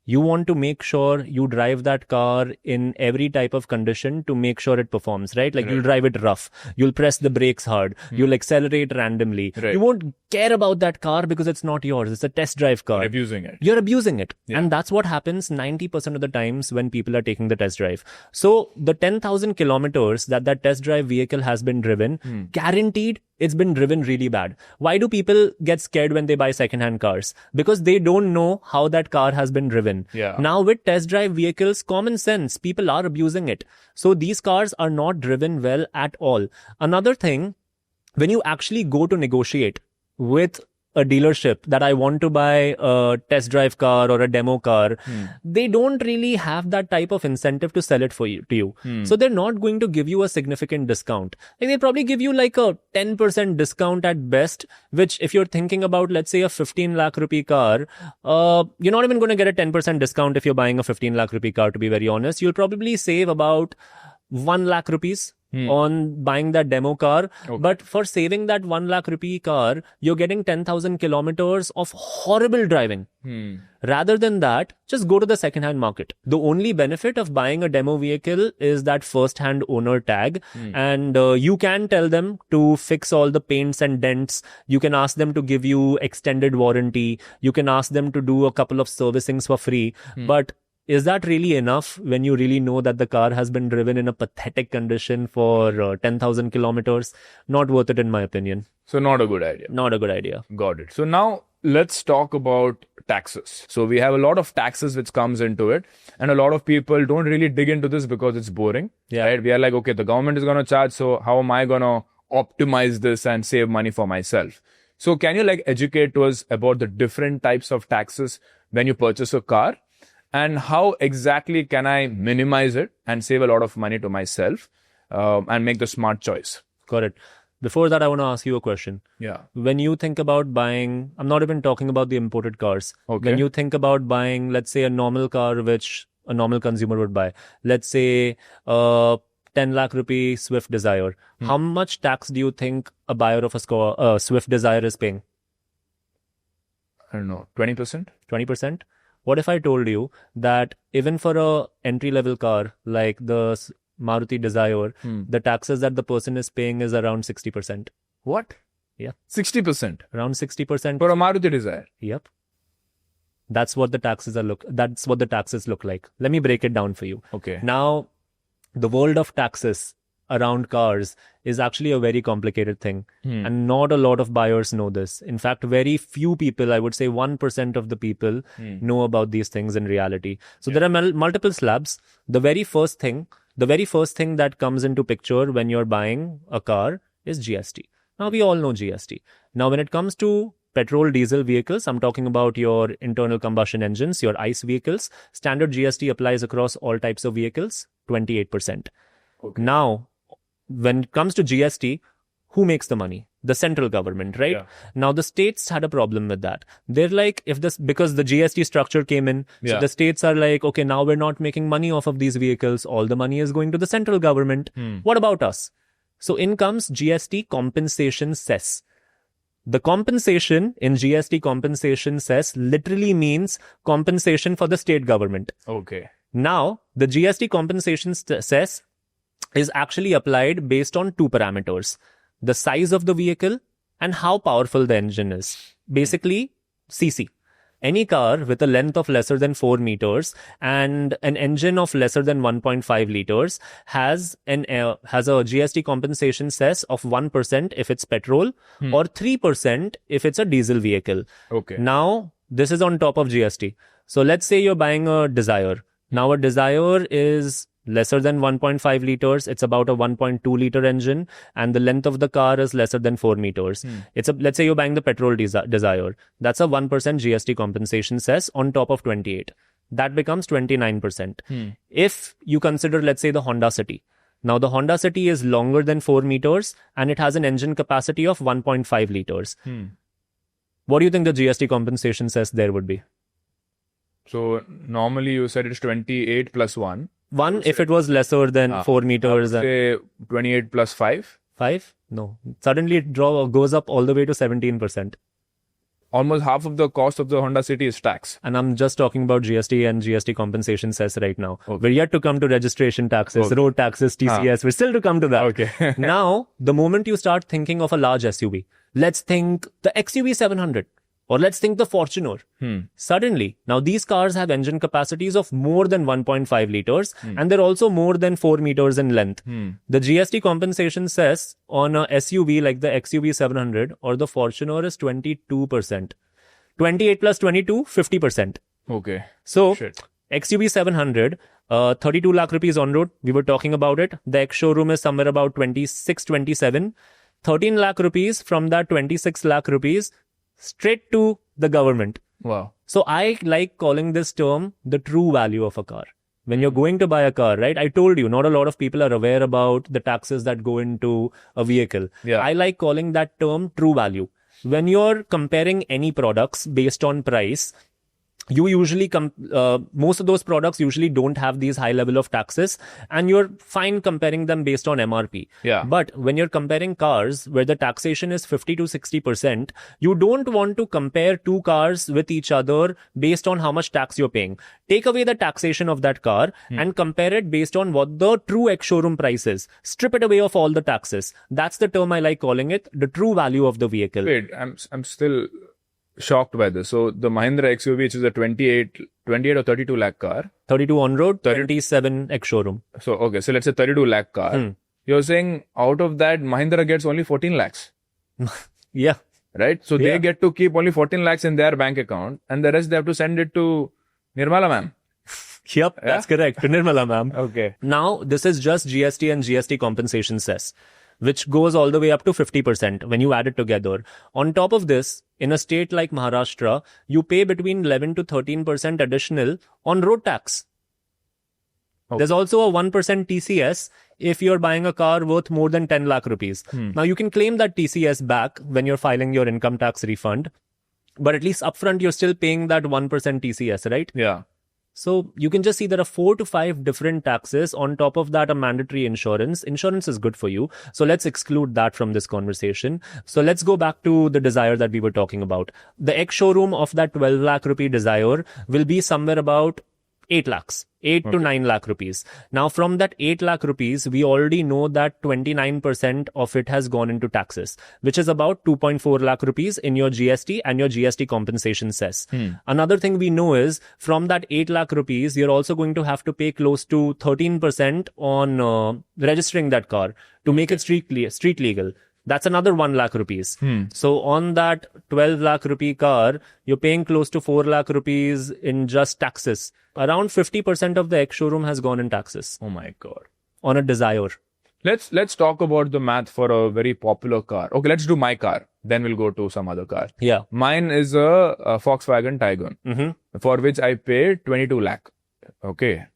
you want to make sure you drive that car in every type of condition to make sure it performs, right? Like you'll drive it rough. You'll press the brakes hard. You'll accelerate randomly. Right. You won't care about that car because it's not yours. It's a test drive car. You're abusing it. You're abusing it. Yeah. And that's what happens 90% of the times when people are taking the test drive. So the 10,000 kilometers that test drive vehicle has been driven, guaranteed it's been driven really bad. Why do people get scared when they buy second-hand cars? Because they don't know how that car has been driven. Yeah. Now with test drive vehicles, common sense, people are abusing it. So these cars are not driven well at all. Another thing, when you actually go to negotiate with a dealership that I want to buy a test drive car or a demo car, they don't really have that type of incentive to sell it to you. So they're not going to give you a significant discount. Like they probably give you like a 10% discount at best, which if you're thinking about, let's say a 15 lakh rupee car, you're not even going to get a 10% discount if you're buying a 15 lakh rupee car, to be very honest. You'll probably save about 1 lakh rupees on buying that demo car. But for saving that 1 lakh rupee car, you're getting 10,000 kilometers of horrible driving. Rather than that, just go to the second-hand market. The only benefit of buying a demo vehicle is that first-hand owner tag. And you can tell them to fix all the paints and dents. You can ask them to give you extended warranty. You can ask them to do a couple of servicings for free. But is that really enough when you really know that the car has been driven in a pathetic condition for 10,000 kilometers? Not worth it, in my opinion. So not a good idea. Not a good idea. Got it. So now let's talk about taxes. So we have a lot of taxes which comes into it, and a lot of people don't really dig into this because it's boring. Right? We are like, okay, the government is going to charge, so how am I going to optimize this and save money for myself? So can you like educate us about the different types of taxes when you purchase a car? And how exactly can I minimize it and save a lot of money to myself and make the smart choice? Got it. Before that, I want to ask you a question. Yeah. When you think about buying, I'm not even talking about the imported cars. When you think about buying, let's say a normal car, which a normal consumer would buy, let's say 10 lakh rupee Swift Desire. How much tax do you think a buyer of a Swift Desire is paying? I don't know, 20%? 20%? What if I told you that even for a entry-level car like the Maruti Desire, the taxes that the person is paying is around 60%. What? Yeah. 60%? Around 60%. For a Maruti Desire? Yep. That's what the taxes look like. Let me break it down for you. Okay. Now, the world of taxes around cars is actually a very complicated thing. And not a lot of buyers know this. In fact, very few people, I would say 1% of the people know about these things in reality. So there are multiple slabs. The very first thing that comes into picture when you're buying a car is GST. Now, we all know GST. Now, when it comes to petrol, diesel vehicles, I'm talking about your internal combustion engines, your ICE vehicles, standard GST applies across all types of vehicles, 28%. Now, when it comes to GST, who makes the money? The central government, right? Yeah. Now, the states had a problem with that. They're like, because the GST structure came in, so the states are like, okay, now we're not making money off of these vehicles. All the money is going to the central government. What about us? So in comes GST compensation cess. The compensation in GST compensation cess literally means compensation for the state government. Okay. Now, the GST compensation cess is actually applied based on two parameters: the size of the vehicle and how powerful the engine is. Basically, CC. Any car with a length of lesser than 4 meters and an engine of lesser than 1.5 liters has a GST compensation cess of 1% if it's petrol or 3% if it's a diesel vehicle. Okay. Now, this is on top of GST. So let's say you're buying a Desire. Now, a Desire is lesser than 1.5 liters. It's about a 1.2 liter engine, and the length of the car is lesser than 4 meters. Let's say you're buying the petrol Desire. That's a 1% GST compensation cess on top of 28. That becomes 29%. If you consider, let's say, the Honda City. Now, the Honda City is longer than 4 meters, and it has an engine capacity of 1.5 liters. What do you think the GST compensation cess there would be? So, normally you said it's 28 plus 1. If it was lesser than 4 meters. Say 28 plus 5. 5? No. Suddenly it goes up all the way to 17%. Almost half of the cost of the Honda City is tax. And I'm just talking about GST and GST compensation cess right now. We're yet to come to registration taxes, road taxes, TCS. We're still to come to that. Now, the moment you start thinking of a large SUV, let's think the XUV 700. Or let's think the Fortuner. Suddenly, now these cars have engine capacities of more than 1.5 liters and they're also more than 4 meters in length. The GST compensation cess on a SUV like the XUV 700 or the Fortuner is 22%. 28 plus 22, 50%. Okay. So, XUV 700, 32 lakh rupees on road. We were talking about it. The ex-showroom is somewhere about 26, 27. 13 lakh rupees from that 26 lakh rupees. straight to the government. Wow. So I like calling this term the true value of a car. When you're going to buy a car, right? I told you, not a lot of people are aware about the taxes that go into a vehicle. Yeah. I like calling that term true value. When you're comparing any products based on price, you usually most of those products usually don't have these high level of taxes, and you're fine comparing them based on MRP. Yeah. But when you're comparing cars where the taxation is 50 to 60%, you don't want to compare two cars with each other based on how much tax you're paying. Take away the taxation of that car and compare it based on what the true ex-showroom price is. Strip it away of all the taxes. That's the term I like calling it, the true value of the vehicle. Wait, I'm still shocked by this. So the Mahindra XUV, which is a 28 or 32 lakh car. 32 on road, 37 ex-showroom. So, okay. So let's say 32 lakh car. You're saying out of that, Mahindra gets only 14 lakhs. Yeah. Right? So they get to keep only 14 lakhs in their bank account, and the rest they have to send it to Nirmala ma'am. Yep, that's correct. To Nirmala ma'am. Okay. Now, this is just GST and GST compensation cess, which goes all the way up to 50% when you add it together. On top of this, in a state like Maharashtra, you pay between 11 to 13% additional on road tax. Okay. There's also a 1% TCS if you're buying a car worth more than 10 lakh rupees. Now, you can claim that TCS back when you're filing your income tax refund, but at least upfront, you're still paying that 1% TCS, right? Yeah. So you can just see there are 4 to 5 different taxes. On top of that, a mandatory insurance. Insurance is good for you. So let's exclude that from this conversation. So let's go back to the Desire that we were talking about. The ex-showroom of that 12 lakh rupee Desire will be somewhere about 8 lakhs, 8 to 9 lakh rupees. Now from that 8 lakh rupees, we already know that 29% of it has gone into taxes, which is about 2.4 lakh rupees in your GST and your GST compensation cess. Another thing we know is from that 8 lakh rupees, you're also going to have to pay close to 13% on registering that car to make it street legal. That's another 1 lakh rupees. So on that 12 lakh rupee car, you're paying close to 4 lakh rupees in just taxes. Around 50% of the ex-showroom has gone in taxes. Oh my God. On a Desire. Let's talk about the math for a very popular car. Okay, let's do my car. Then we'll go to some other car. Yeah. Mine is a Volkswagen Tiguan, for which I paid 22 lakh. Okay.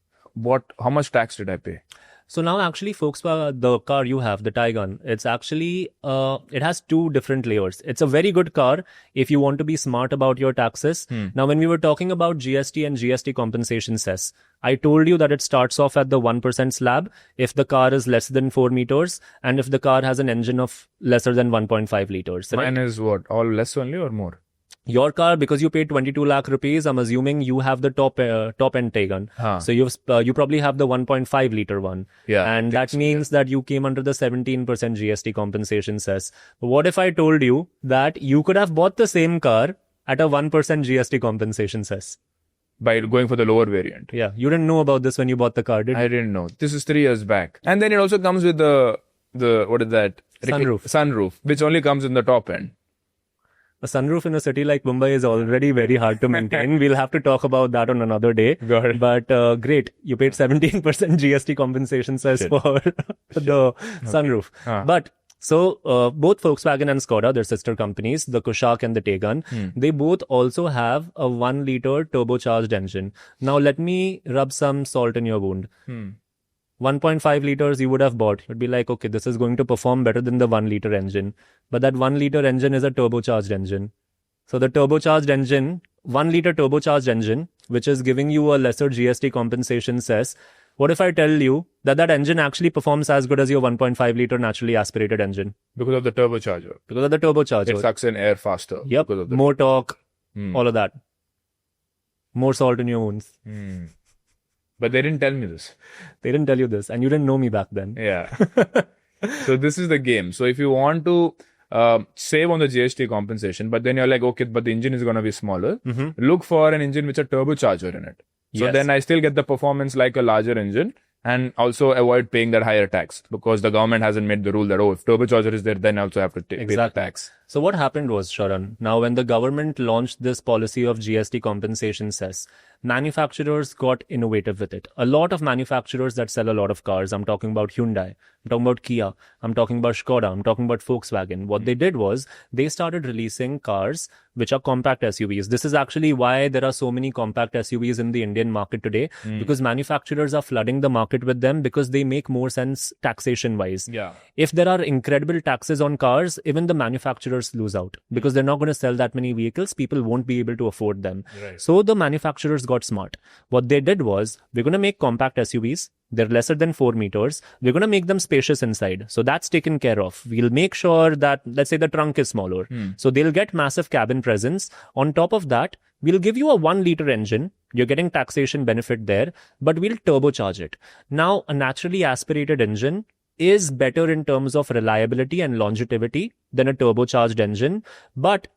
How much tax did I pay? So now actually Volkswagen, the car you have, the Tiguan, it's actually, it has 2 different layers. It's a very good car if you want to be smart about your taxes. Now, when we were talking about GST and GST compensation cess, I told you that it starts off at the 1% slab if the car is less than 4 meters and if the car has an engine of lesser than 1.5 liters. Right? Mine is what? All less only or more? Your car, because you paid 22 lakh rupees, I'm assuming you have the top end Tiguan. So you probably have the 1.5 liter one. Yeah. And that means that you came under the 17% GST compensation cess. But what if I told you that you could have bought the same car at a 1% GST compensation cess? By going for the lower variant. Yeah. You didn't know about this when you bought the car, did you? I didn't know. This is 3 years back. And then it also comes with the what is that? Sunroof, which only comes in the top end. A sunroof in a city like Mumbai is already very hard to maintain. We'll have to talk about that on another day. Got it. But great. You paid 17% GST compensation cess for the sunroof. But so both Volkswagen and Skoda, their sister companies, the Kushaq and the Tiguan, they both also have a 1 liter turbocharged engine. Now let me rub some salt in your wound. 1.5 liters you would have bought. You'd be like, okay, this is going to perform better than the 1 liter engine. But that 1 liter engine is a turbocharged engine. So the turbocharged engine, 1 liter turbocharged engine, which is giving you a lesser GST compensation cess. What if I tell you that that engine actually performs as good as your 1.5 liter naturally aspirated engine? Because of the turbocharger. Because of the turbocharger. It sucks in air faster. Yep. More torque, all of that. More salt in your wounds. But they didn't tell me this. They didn't tell you this, and you didn't know me back then. Yeah. So this is the game. So if you want to save on the GST compensation, but then you're like, okay, but the engine is going to be smaller, look for an engine with a turbocharger in it. So then I still get the performance like a larger engine and also avoid paying that higher tax because the government hasn't made the rule that, if turbocharger is there, then I also have to pay the tax. So what happened was, Sharan, now when the government launched this policy of GST compensation cess, manufacturers got innovative with it. A lot of manufacturers that sell a lot of cars, I'm talking about Hyundai, I'm talking about Kia, I'm talking about Skoda, I'm talking about Volkswagen. What they did was they started releasing cars which are compact SUVs. This is actually why there are so many compact SUVs in the Indian market today, because manufacturers are flooding the market with them because they make more sense taxation wise. Yeah. If there are incredible taxes on cars, even the manufacturers lose out because they're not going to sell that many vehicles. People won't be able to afford them. Right. So the manufacturers got smart. What they did was, we're going to make compact SUVs. They're lesser than 4 meters. We're going to make them spacious inside. So that's taken care of. We'll make sure that, let's say the trunk is smaller. So they'll get massive cabin presence. On top of that, we'll give you a 1-liter engine. You're getting taxation benefit there, but we'll turbocharge it. Now, a naturally aspirated engine is better in terms of reliability and longevity than a turbocharged engine. But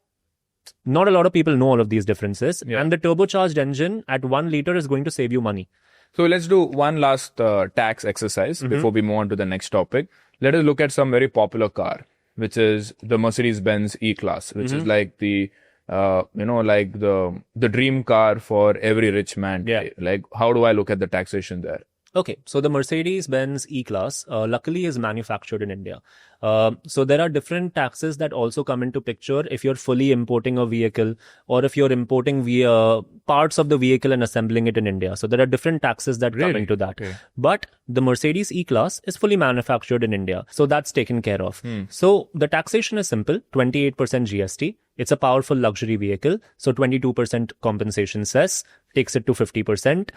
not a lot of people know all of these differences. Yeah. And the turbocharged engine at 1 liter is going to save you money. So let's do one last tax exercise before we move on to the next topic. Let us look at some very popular car, which is the Mercedes-Benz E-Class, which is like the, like the dream car for every rich man. Yeah. Like, how do I look at the taxation there? Okay, so the Mercedes-Benz E-Class luckily is manufactured in India. So there are different taxes that also come into picture if you're fully importing a vehicle or if you're importing via parts of the vehicle and assembling it in India. So there are different taxes that come into that. Okay. But the Mercedes E-Class is fully manufactured in India. So that's taken care of. So the taxation is simple, 28% GST. It's a powerful luxury vehicle. So 22% compensation cess takes it to 50%.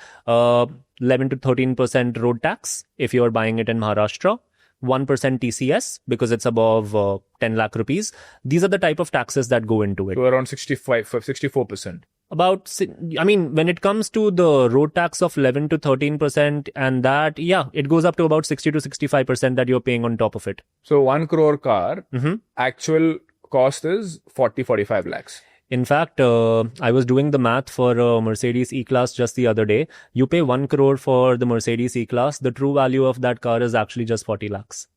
11 to 13% road tax if you're buying it in Maharashtra. 1% TCS because it's above 10 lakh rupees. These are the type of taxes that go into it. So around 64%. When it comes to the road tax of 11 to 13% and that, yeah, it goes up to about 60 to 65% that you're paying on top of it. So 1 crore car, actual cost is 45 lakhs. In fact, I was doing the math for a Mercedes E-Class just the other day. You pay 1 crore for the Mercedes E-Class. The true value of that car is actually just 40 lakhs.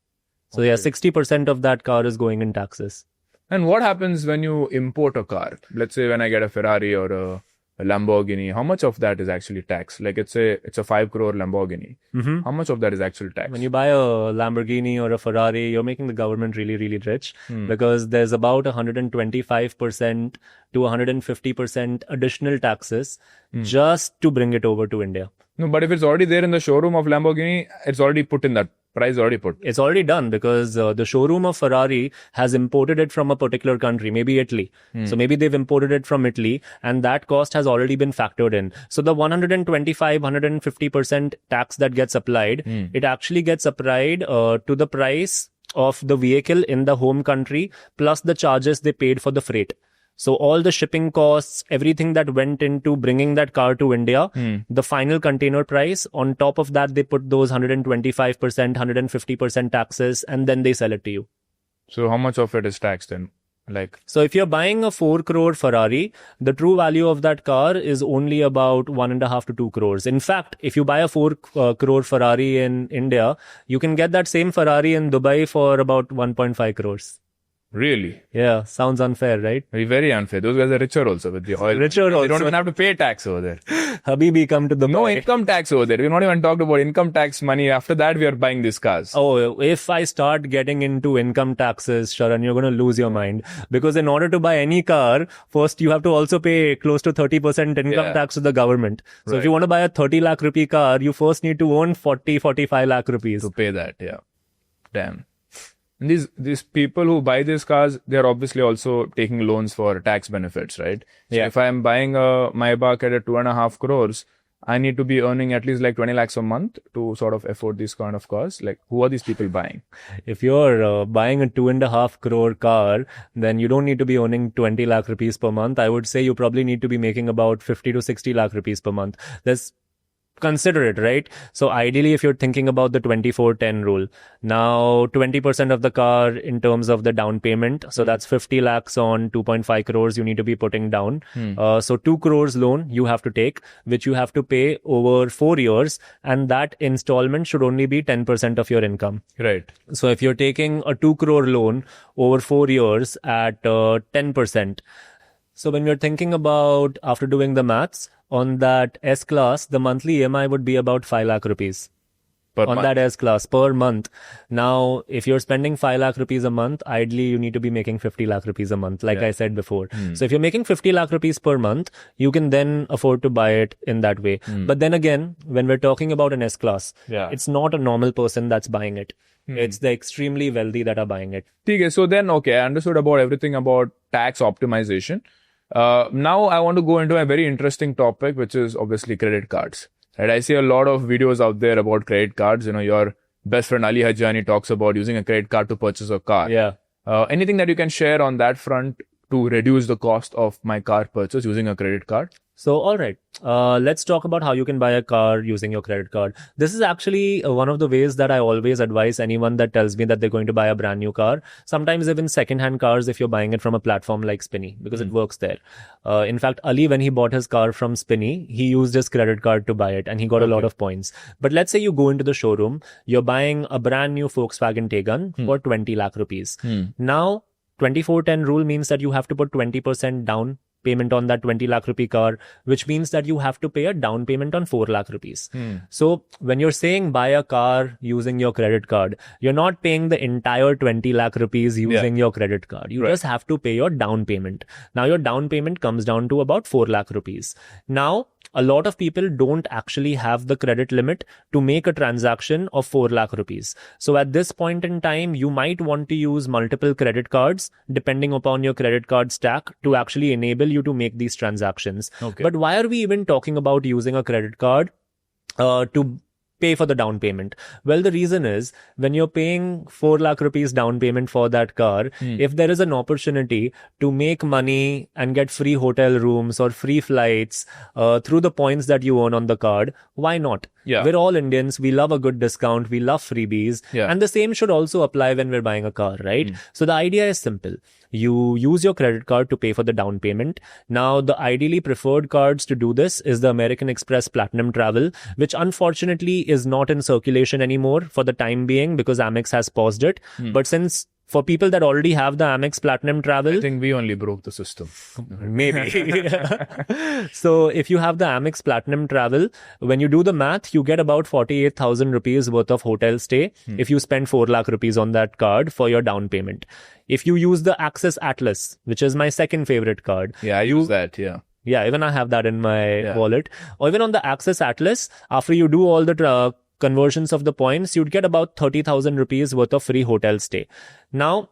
So yeah, 60% of that car is going in taxes. And what happens when you import a car? Let's say when I get a Ferrari or a Lamborghini, how much of that is actually taxed? Like it's a 5 crore Lamborghini. How much of that is actually taxed? When you buy a Lamborghini or a Ferrari, you're making the government really, really rich because there's about 125% to 150% additional taxes just to bring it over to India. No, but if it's already there in the showroom of Lamborghini, it's already put in that price already put. It's already done because the showroom of Ferrari has imported it from a particular country, maybe Italy. So maybe they've imported it from Italy and that cost has already been factored in. So the 125, 150% tax that gets applied, it actually gets applied to the price of the vehicle in the home country plus the charges they paid for the freight. So all the shipping costs, everything that went into bringing that car to India, the final container price, on top of that, they put those 125%, 150% taxes, and then they sell it to you. So how much of it is taxed then? So if you're buying a 4 crore Ferrari, the true value of that car is only about 1.5 to 2 crores. In fact, if you buy a 4 crore Ferrari in India, you can get that same Ferrari in Dubai for about 1.5 crores. Really? Yeah, sounds unfair, right? Very unfair. Those guys are richer also with the oil. Richer also. They don't even have to pay tax over there. Habibi, come to the No income tax over there. We're not even talked about income tax money. After that, we are buying these cars. Oh, if I start getting into income taxes, Sharan, you're going to lose your mind. Because in order to buy any car, first you have to also pay close to 30% income tax to the government. So if you want to buy a 30 lakh rupee car, you first need to own 45 lakh rupees. To pay that, yeah. Damn. And these people who buy these cars, they're obviously also taking loans for tax benefits, right? So if I'm buying a Maybach at 2.5 crores, I need to be earning at least like 20 lakhs a month to sort of afford these kind of cars. Like, who are these people buying? If you're buying a 2.5 crore car, then you don't need to be earning 20 lakh rupees per month. I would say you probably need to be making about 50 to 60 lakh rupees per month. consider it, right? So ideally, if you're thinking about the 24/10 rule, now 20% of the car in terms of the down payment. So that's 50 lakhs on 2.5 crores you need to be putting down. So 2 crores loan you have to take, which you have to pay over 4 years. And that installment should only be 10% of your income. Right. So if you're taking a 2 crore loan over 4 years at 10%, so when we're thinking about, after doing the maths, on that S-Class, the monthly EMI would be about 5 lakh rupees. Per on month. that S-Class per month. Now, if you're spending 5 lakh rupees a month, ideally you need to be making 50 lakh rupees a month, like I said before. So if you're making 50 lakh rupees per month, you can then afford to buy it in that way. But then again, when we're talking about an S-Class, it's not a normal person that's buying it. It's the extremely wealthy that are buying it. Okay, so then, I understood about everything about tax optimization. Now I want to go into a very interesting topic, which is obviously credit cards. Right? I see a lot of videos out there about credit cards. Your best friend Ali Hajjani talks about using a credit card to purchase a car. Yeah. Anything that you can share on that front to reduce the cost of my car purchase using a credit card? So, all right, let's talk about how you can buy a car using your credit card. This is actually one of the ways that I always advise anyone that tells me that they're going to buy a brand new car. Sometimes even secondhand cars if you're buying it from a platform like Spinny, because it works there. In fact, Ali, when he bought his car from Spinny, he used his credit card to buy it and he got a lot of points. But let's say you go into the showroom, you're buying a brand new Volkswagen Taycan for 20 lakh rupees. Now, 24/10 rule means that you have to put 20% down payment on that 20 lakh rupee car, which means that you have to pay a down payment on 4 lakh rupees. So when you're saying buy a car using your credit card, you're not paying the entire 20 lakh rupees using your credit card. You just have to pay your down payment. Now your down payment comes down to about 4 lakh rupees. Now, a lot of people don't actually have the credit limit to make a transaction of 4 lakh rupees. So at this point in time, you might want to use multiple credit cards depending upon your credit card stack to actually enable you to make these transactions. But why are we even talking about using a credit card to pay for the down payment? Well, the reason is when you're paying 4 lakh rupees down payment for that car, if there is an opportunity to make money and get free hotel rooms or free flights through the points that you earn on the card, why not? We're all Indians. We love a good discount. We love freebies. And the same should also apply when we're buying a car, right? So the idea is simple. You use your credit card to pay for the down payment. Now, the ideally preferred cards to do this is the American Express Platinum Travel, which unfortunately is not in circulation anymore for the time being because Amex has paused it. But since for people that already have the Amex Platinum Travel, I think we only broke the system. Maybe. So if you have the Amex Platinum Travel, when you do the math, you get about 48,000 rupees worth of hotel stay if you spend 4 lakh rupees on that card for your down payment. If you use the Access Atlas, which is my second favorite card. I use that, Yeah, even I have that in my wallet. Or even on the Access Atlas, after you do all the conversions of the points, you'd get about 30,000 rupees worth of free hotel stay. Now,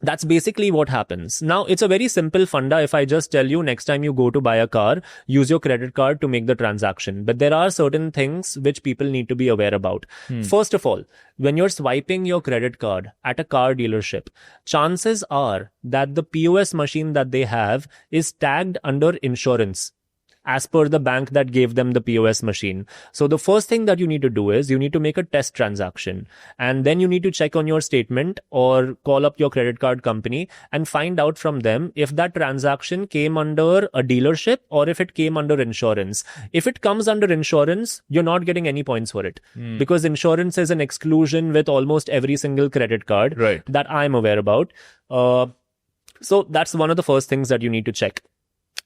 that's basically what happens. Now, it's a very simple funda. If I just tell you next time you go to buy a car, use your credit card to make the transaction. But there are certain things which people need to be aware about. First of all, when you're swiping your credit card at a car dealership, chances are that the POS machine that they have is tagged under insurance, as per the bank that gave them the POS machine. So the first thing that you need to do is you need to make a test transaction. And then you need to check on your statement or call up your credit card company and find out from them if that transaction came under a dealership or if it came under insurance. If it comes under insurance, you're not getting any points for it because insurance is an exclusion with almost every single credit card that I'm aware about. So that's one of the first things that you need to check.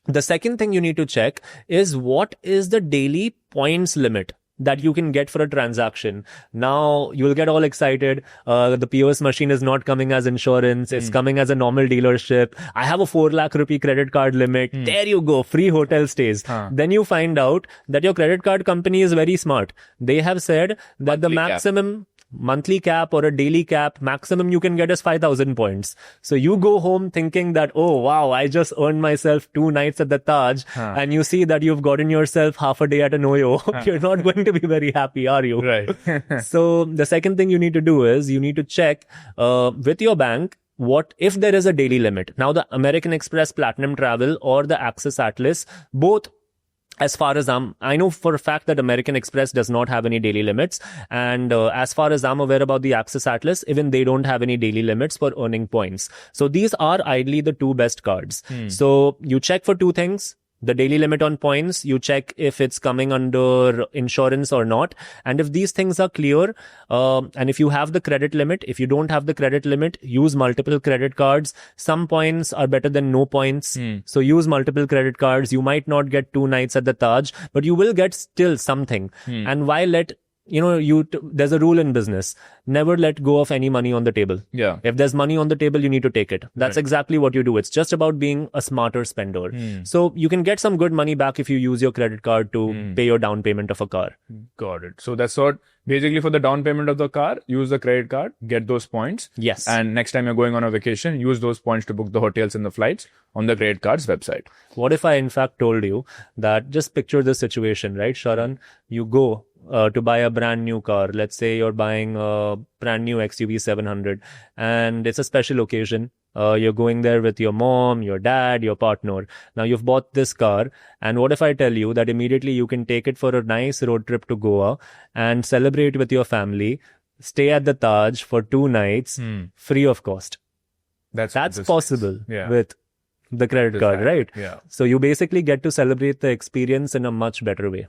The second thing you need to check is what is the daily points limit that you can get for a transaction. Now, you'll get all excited. The POS machine is not coming as insurance. It's coming as a normal dealership. I have a 4 lakh rupee credit card limit. There you go. Free hotel stays. Then you find out that your credit card company is very smart. They have said that the maximum monthly cap or a daily cap maximum you can get is 5,000 points. So you go home thinking that, oh wow, I just earned myself 2 nights at the Taj, and you see that you've gotten yourself half a day at an Oyo. You're not going to be very happy, are you? Right. So the second thing you need to do is you need to check with your bank what if there is a daily limit. Now the American Express Platinum Travel or the Access Atlas, both As far as I know for a fact that American Express does not have any daily limits. And as far as I'm aware about the Access Atlas, even they don't have any daily limits for earning points. So these are ideally the two best cards. So you check for two things. The daily limit on points, you check if it's coming under insurance or not. And if these things are clear, and if you have the credit limit, if you don't have the credit limit, use multiple credit cards. Some points are better than no points. So use multiple credit cards. You might not get 2 nights at the Taj, but you will get still something. And why let, there's a rule in business. Never let go of any money on the table. Yeah. If there's money on the table, you need to take it. That's exactly what you do. It's just about being a smarter spender. So you can get some good money back if you use your credit card to pay your down payment of a car. Got it. So that's what, basically for the down payment of the car, use the credit card, get those points. Yes. And next time you're going on a vacation, use those points to book the hotels and the flights on the credit card's website. What if I in fact told you that, just picture this situation, right, Sharan? You go to buy a brand new car. Let's say you're buying a brand new XUV 700 and it's a special occasion. You're going there with your mom, your dad, your partner. Now you've bought this car. And what if I tell you that immediately you can take it for a nice road trip to Goa and celebrate with your family, stay at the Taj for 2 nights, free of cost. That's possible with the credit card, right? Yeah. So you basically get to celebrate the experience in a much better way.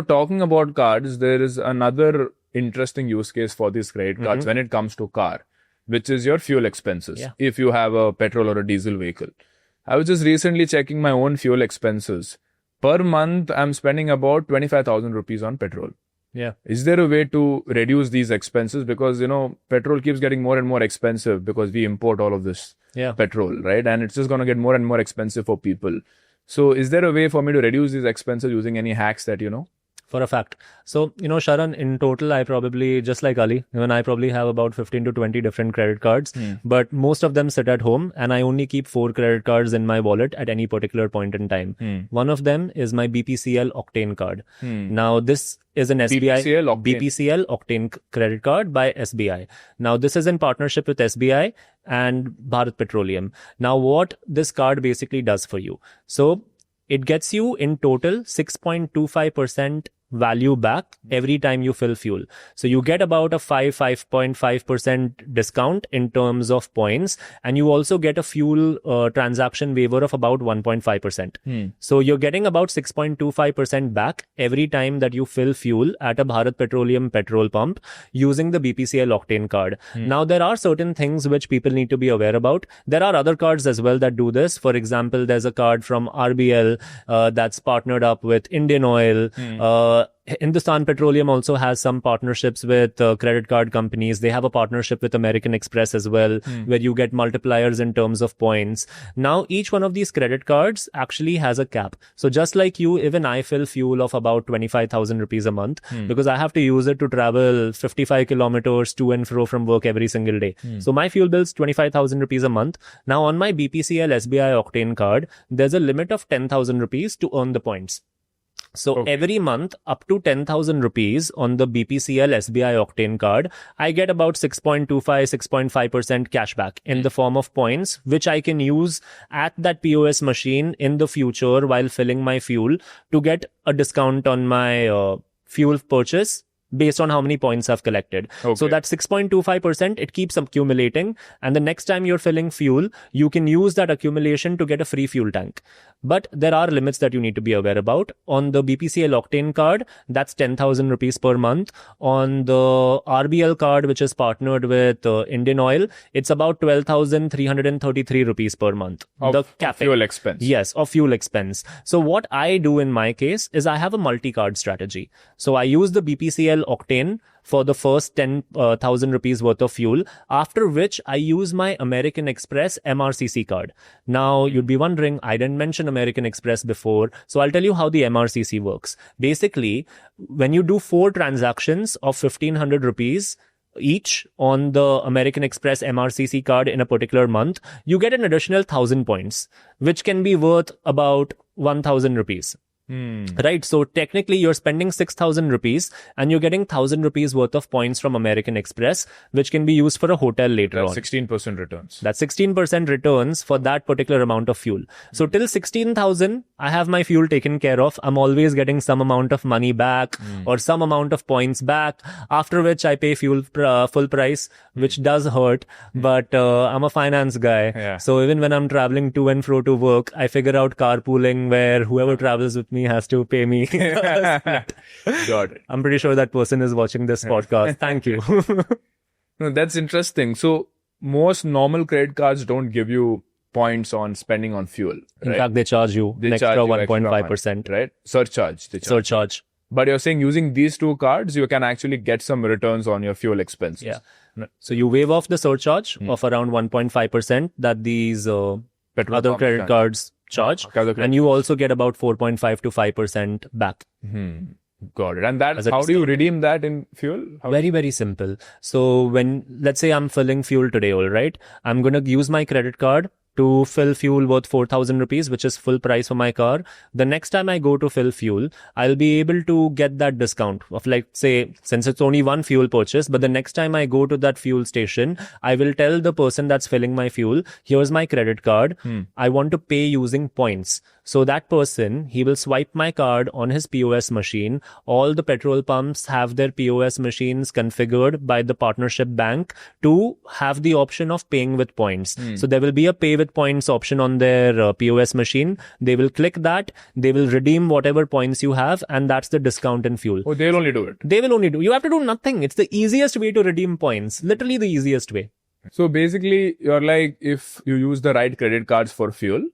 Talking about cards, there is another interesting use case for these credit cards when it comes to car, which is your fuel expenses. Yeah. If you have a petrol or a diesel vehicle. I was just recently checking my own fuel expenses. Per month, I'm spending about 25,000 rupees on petrol. Yeah. Is there a way to reduce these expenses? Because, petrol keeps getting more and more expensive because we import all of this petrol, right? And it's just going to get more and more expensive for people. So is there a way for me to reduce these expenses using any hacks that you know? For a fact. So, Sharan, in total, I probably, just like Ali, I probably have about 15 to 20 different credit cards, but most of them sit at home and I only keep 4 credit cards in my wallet at any particular point in time. One of them is my BPCL Octane card. Now, this is an SBI BPCL Octane credit card by SBI. Now, this is in partnership with SBI and Bharat Petroleum. Now, what this card basically does for you. So, it gets you in total 6.25% value back every time you fill fuel. So you get about a 5.5% discount in terms of points. And you also get a fuel transaction waiver of about 1.5%. So you're getting about 6.25% back every time that you fill fuel at a Bharat Petroleum petrol pump using the BPCL Octane card. Now, there are certain things which people need to be aware about. There are other cards as well that do this. For example, there's a card from RBL that's partnered up with Indian Oil. Hindustan Petroleum also has some partnerships with credit card companies. They have a partnership with American Express as well, where you get multipliers in terms of points. Now, each one of these credit cards actually has a cap. So just like you, even I fill fuel of about 25,000 rupees a month because I have to use it to travel 55 kilometers to and fro from work every single day. So my fuel bill is 25,000 rupees a month. Now, on my BPCL SBI Octane card, there's a limit of 10,000 rupees to earn the points. So every month up to 10,000 rupees on the BPCL SBI Octane card, I get about 6.5% cashback in the form of points, which I can use at that POS machine in the future while filling my fuel to get a discount on my fuel purchase based on how many points I've collected. So that 6.25%, it keeps accumulating. And the next time you're filling fuel, you can use that accumulation to get a free fuel tank. But there are limits that you need to be aware about. On the BPCL Octane card, that's 10,000 rupees per month. On the RBL card, which is partnered with Indian Oil, it's about 12,333 rupees per month. Of fuel expense. Yes, of fuel expense. So what I do in my case is I have a multi-card strategy. So I use the BPCL Octane for the first 10,000 rupees worth of fuel, after which I use my American Express MRCC card. Now, you'd be wondering, I didn't mention American Express before, so I'll tell you how the MRCC works. Basically, when you do 4 transactions of 1,500 rupees each on the American Express MRCC card in a particular month, you get an additional 1,000 points, which can be worth about 1,000 rupees. Right? So technically you're spending 6,000 rupees and you're getting 1,000 rupees worth of points from American Express, which can be used for a hotel later on. 16% returns. That's 16% returns for that particular amount of fuel. So till 16,000, I have my fuel taken care of. I'm always getting some amount of money back or some amount of points back, after which I pay fuel full price, which does hurt. But I'm a finance guy. Yeah. So even when I'm traveling to and fro to work, I figure out carpooling where whoever travels with me has to pay me. Got it. I'm pretty sure that person is watching this podcast. Thank you. No, that's interesting. So most normal credit cards don't give you points on spending on fuel. In Right? fact, they charge you an extra 1.5%. Right? Surcharge. They charge. Surcharge. But you're saying using these two cards, you can actually get some returns on your fuel expenses. Yeah. So you waive off the surcharge of around 1.5% that these Petrol other pumps credit can- cards charge. And you also get about 4.5 to 5% back. Got it. And that, As a how do you redeem that in fuel? Very, very simple. So when, let's say I'm filling fuel today, all right, I'm going to use my credit card to fill fuel worth 4,000 rupees, which is full price for my car. The next time I go to fill fuel, I'll be able to get that discount of, like, say, since it's only one fuel purchase, but the next time I go to that fuel station, I will tell the person that's filling my fuel, here's my credit card. I want to pay using points. So that person, he will swipe my card on his POS machine. All the petrol pumps have their POS machines configured by the partnership bank to have the option of paying with points. So there will be a pay with points option on their POS machine. They will click that. They will redeem whatever points you have, and that's the discount in fuel. Oh, they'll only do it. They will only do. You have to do nothing. It's the easiest way to redeem points. Literally the easiest way. So basically, you're like, if you use the right credit cards for fuel,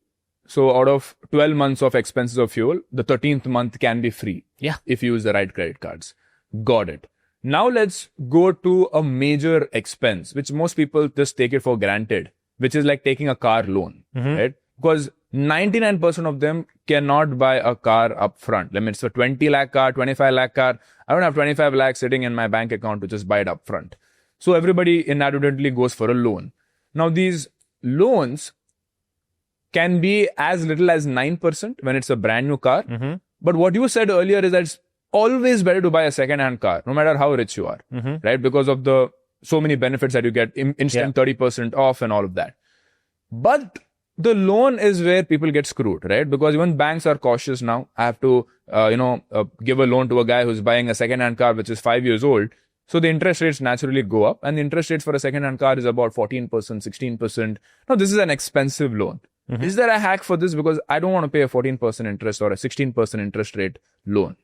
so out of 12 months of expenses of fuel, the 13th month can be free. Yeah. If you use the right credit cards. Got it. Now let's go to a major expense, which most people just take it for granted, which is like taking a car loan, right? Because 99% of them cannot buy a car up front. I mean, it's a 20 lakh car, 25 lakh car. I don't have 25 lakhs sitting in my bank account to just buy it up front. So everybody inadvertently goes for a loan. Now these loans can be as little as 9% when it's a brand new car. But what you said earlier is that it's always better to buy a second-hand car, no matter how rich you are, right? Because of the so many benefits that you get, instant 30% off and all of that. But the loan is where people get screwed, right? Because even banks are cautious now. I have to, give a loan to a guy who's buying a second-hand car, which is 5 years old. So the interest rates naturally go up, and the interest rates for a second-hand car is about 14%, 16%. Now, this is an expensive loan. Is there a hack for this? Because I don't want to pay a 14% interest or a 16% interest rate loan.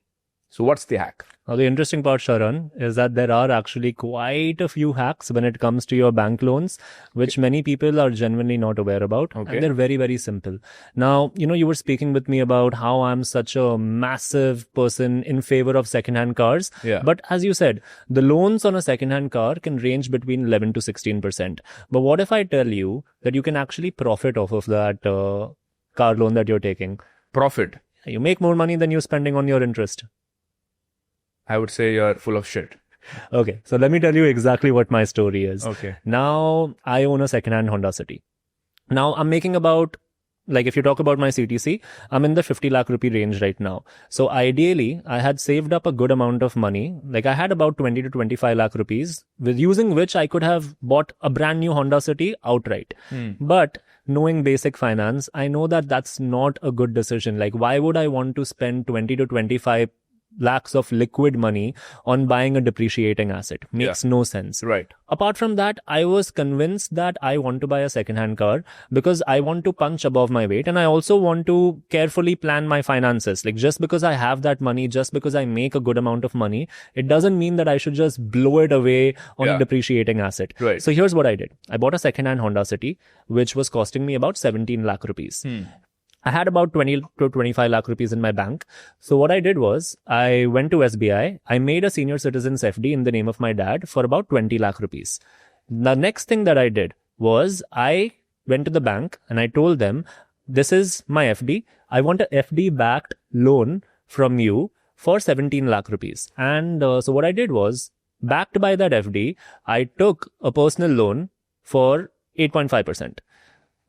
So what's the hack? Now, the interesting part, Sharan, is that there are actually quite a few hacks when it comes to your bank loans, which many people are genuinely not aware about. And they're very, very simple. Now, you were speaking with me about how I'm such a massive person in favor of secondhand cars. Yeah. But as you said, the loans on a secondhand car can range between 11 to 16%. But what if I tell you that you can actually profit off of that car loan that you're taking? Profit. You make more money than you're spending on your interest. I would say you're full of shit. Okay, so let me tell you exactly what my story is. Okay. Now, I own a second-hand Honda City. Now, I'm making about, like, if you talk about my CTC, I'm in the 50 lakh rupee range right now. So ideally, I had saved up a good amount of money. Like, I had about 20 to 25 lakh rupees, with using which I could have bought a brand new Honda City outright. But knowing basic finance, I know that that's not a good decision. Like, why would I want to spend 20 to 25 lakhs of liquid money on buying a depreciating asset? Makes no sense. Right. Apart from that, I was convinced that I want to buy a second-hand car because I want to punch above my weight, and I also want to carefully plan my finances. Like, just because I have that money, just because I make a good amount of money, it doesn't mean that I should just blow it away on a depreciating asset. Right. So here's what I did. I bought a second-hand Honda City, which was costing me about 17 lakh rupees. I had about 20 to 25 lakh rupees in my bank. So what I did was I went to SBI. I made a senior citizens FD in the name of my dad for about 20 lakh rupees. The next thing that I did was I went to the bank and I told them, this is my FD. I want a FD backed loan from you for 17 lakh rupees. And so what I did was, backed by that FD, I took a personal loan for 8.5%.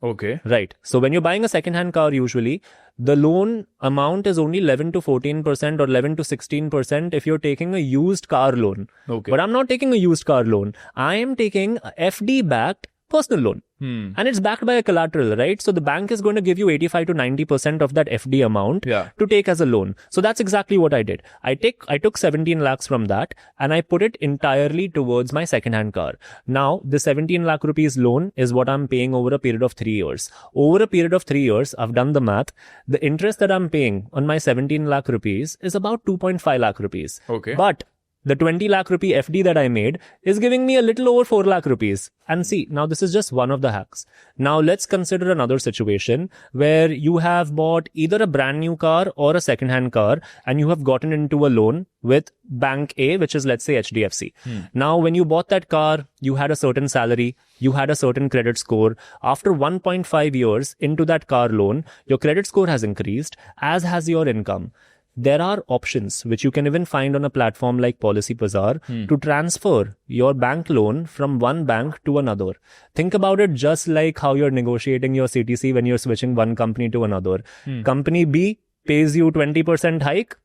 Okay. Right. So when you're buying a second-hand car, usually the loan amount is only 11 to 14% or 11 to 16% if you're taking a used car loan. Okay. But I'm not taking a used car loan. I am taking a FD-backed personal loan. And it's backed by a collateral, right? So the bank is going to give you 85 to 90% of that FD amount to take as a loan. So that's exactly what I did. I took 17 lakhs from that and I put it entirely towards my second-hand car. Now, the 17 lakh rupees loan is what I'm paying over a period of 3 years. Over a period of 3 years, I've done the math. The interest that I'm paying on my 17 lakh rupees is about 2.5 lakh rupees. Okay. But the 20 lakh rupee FD that I made is giving me a little over 4 lakh rupees. And see, now this is just one of the hacks. Now let's consider another situation where you have bought either a brand new car or a second-hand car and you have gotten into a loan with Bank A, which is, let's say, HDFC. Now, when you bought that car, you had a certain salary, you had a certain credit score. After 1.5 years into that car loan, your credit score has increased, as has your income. There are options which you can even find on a platform like Policy Bazaar to transfer your bank loan from one bank to another. Think about it just like how you're negotiating your CTC when you're switching one company to another. Company B pays you 20% hike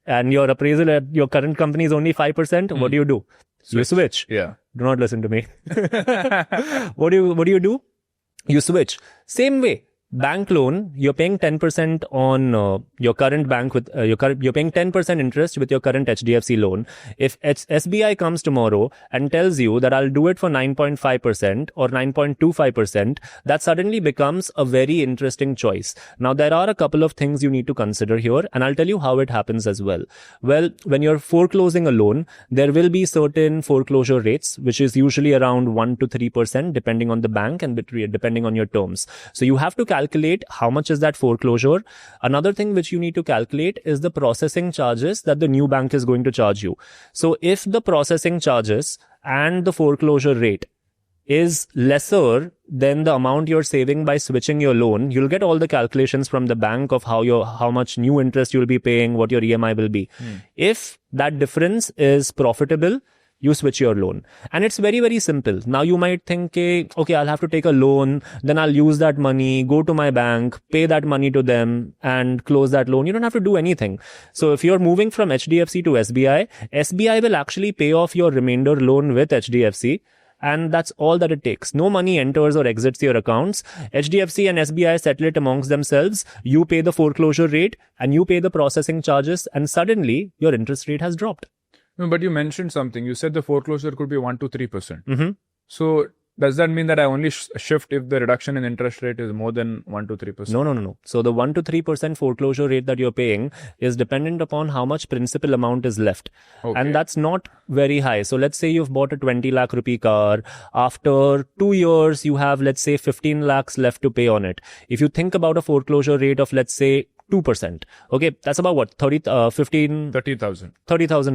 and your appraisal at your current company is only 5%. What do? You switch. Yeah. Do not listen to me. What do you do? You switch. Same way. Bank loan, you're paying 10% on your current bank with you're paying 10% interest with your current HDFC loan. If SBI comes tomorrow and tells you that I'll do it for 9.5% or 9.25%, that suddenly becomes a very interesting choice. Now, there are a couple of things you need to consider here, and I'll tell you how it happens as well. Well, when you're foreclosing a loan, there will be certain foreclosure rates, which is usually around 1 to 3%, depending on the bank and depending on your terms. So you have to calculate how much is that foreclosure. Another thing which you need to calculate is the processing charges that the new bank is going to charge you. So if the processing charges and the foreclosure rate is lesser than the amount you're saving by switching your loan, you'll get all the calculations from the bank of how much new interest you'll be paying, what your EMI will be. If that difference is profitable, you switch your loan. And it's very, very simple. Now you might think, okay, I'll have to take a loan, then I'll use that money, go to my bank, pay that money to them and close that loan. You don't have to do anything. So if you're moving from HDFC to SBI, SBI will actually pay off your remainder loan with HDFC. And that's all that it takes. No money enters or exits your accounts. HDFC and SBI settle it amongst themselves. You pay the foreclosure rate and you pay the processing charges. And suddenly your interest rate has dropped. No, but you mentioned something. You said the foreclosure could be 1 to 3%. So does that mean that I only shift if the reduction in interest rate is more than 1 to 3%? No. So the 1 to 3% foreclosure rate that you're paying is dependent upon how much principal amount is left. Okay. And that's not very high. So let's say you've bought a 20 lakh rupee car. After 2 years, you have, let's say, 15 lakhs left to pay on it. If you think about a foreclosure rate of, let's say, 2%. Okay, that's about what? 30,000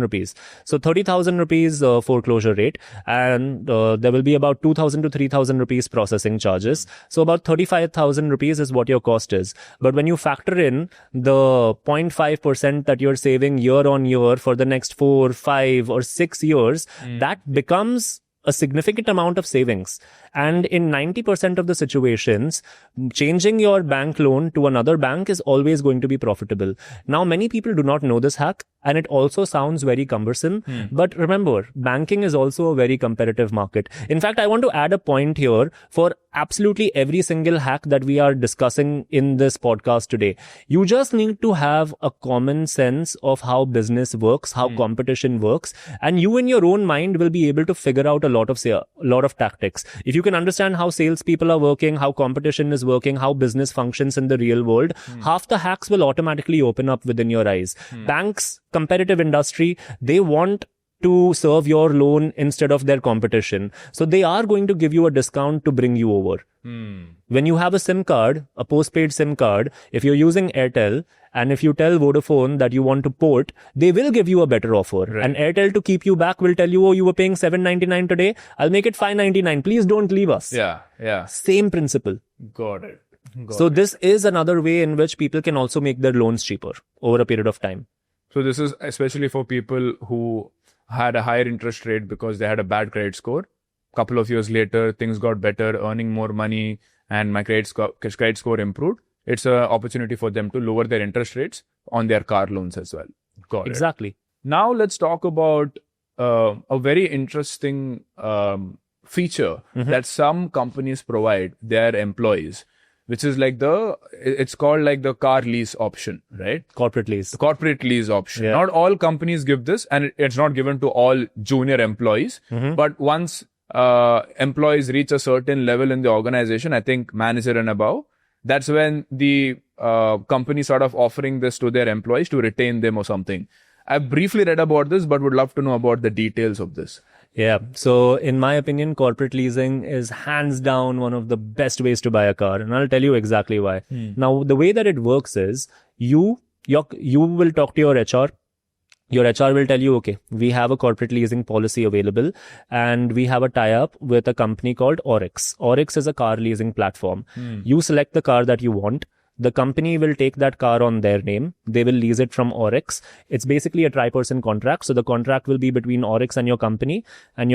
rupees. So 30,000 rupees foreclosure rate, and there will be about 2,000 to 3,000 rupees processing charges. So about 35,000 rupees is what your cost is. But when you factor in the 0.5% that you're saving year on year for the next 4, 5 or 6 years, that becomes a significant amount of savings. And in 90% of the situations, changing your bank loan to another bank is always going to be profitable. Now, many people do not know this hack, and it also sounds very cumbersome. But remember, banking is also a very competitive market. In fact, I want to add a point here for absolutely every single hack that we are discussing in this podcast today. You just need to have a common sense of how business works, how competition works, and you in your own mind will be able to figure out a lot of tactics. If you can understand how salespeople are working, how competition is working, how business functions in the real world, half the hacks will automatically open up within your eyes. Banks, competitive industry, they want to serve your loan instead of their competition. So they are going to give you a discount to bring you over. When you have a SIM card, a postpaid SIM card, if you're using Airtel, and if you tell Vodafone that you want to port, they will give you a better offer. Right. And Airtel, to keep you back, will tell you, oh, you were paying $7.99 today. I'll make it $5.99. Please don't leave us. Yeah. Same principle. Got it. So this is another way in which people can also make their loans cheaper over a period of time. So this is especially for people who had a higher interest rate because they had a bad credit score. Couple of years later, things got better, earning more money, and my credit score improved, it's an opportunity for them to lower their interest rates on their car loans as well. Got it. Exactly. Now let's talk about a very interesting feature that some companies provide their employees, which is like it's called like the car lease option, right? Corporate lease. The corporate lease option. Yeah. Not all companies give this, and it's not given to all junior employees. But once employees reach a certain level in the organization, I think manager and above, that's when the company sort of offering this to their employees to retain them or something. I briefly read about this, but would love to know about the details of this. Yeah. So in my opinion, corporate leasing is hands down one of the best ways to buy a car. And I'll tell you exactly why. Now, the way that it works is you will talk to your HR. Your HR will tell you, okay, we have a corporate leasing policy available and we have a tie-up with a company called Oryx. Oryx is a car leasing platform. You select the car that you want. The company will take that car on their name. They will lease it from Oryx. It's basically a tri-person contract. So the contract will be between Oryx and your company and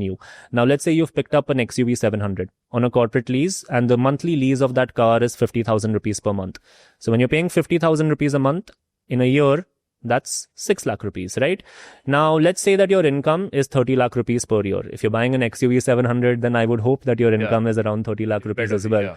you. Now, let's say you've picked up an XUV 700 on a corporate lease and the monthly lease of that car is 50,000 rupees per month. So when you're paying 50,000 rupees a month in a year, that's 6 lakh rupees, right? Now, let's say that your income is 30 lakh rupees per year. If you're buying an XUV 700, then I would hope that your income is around 30 lakh rupees as well. Yeah.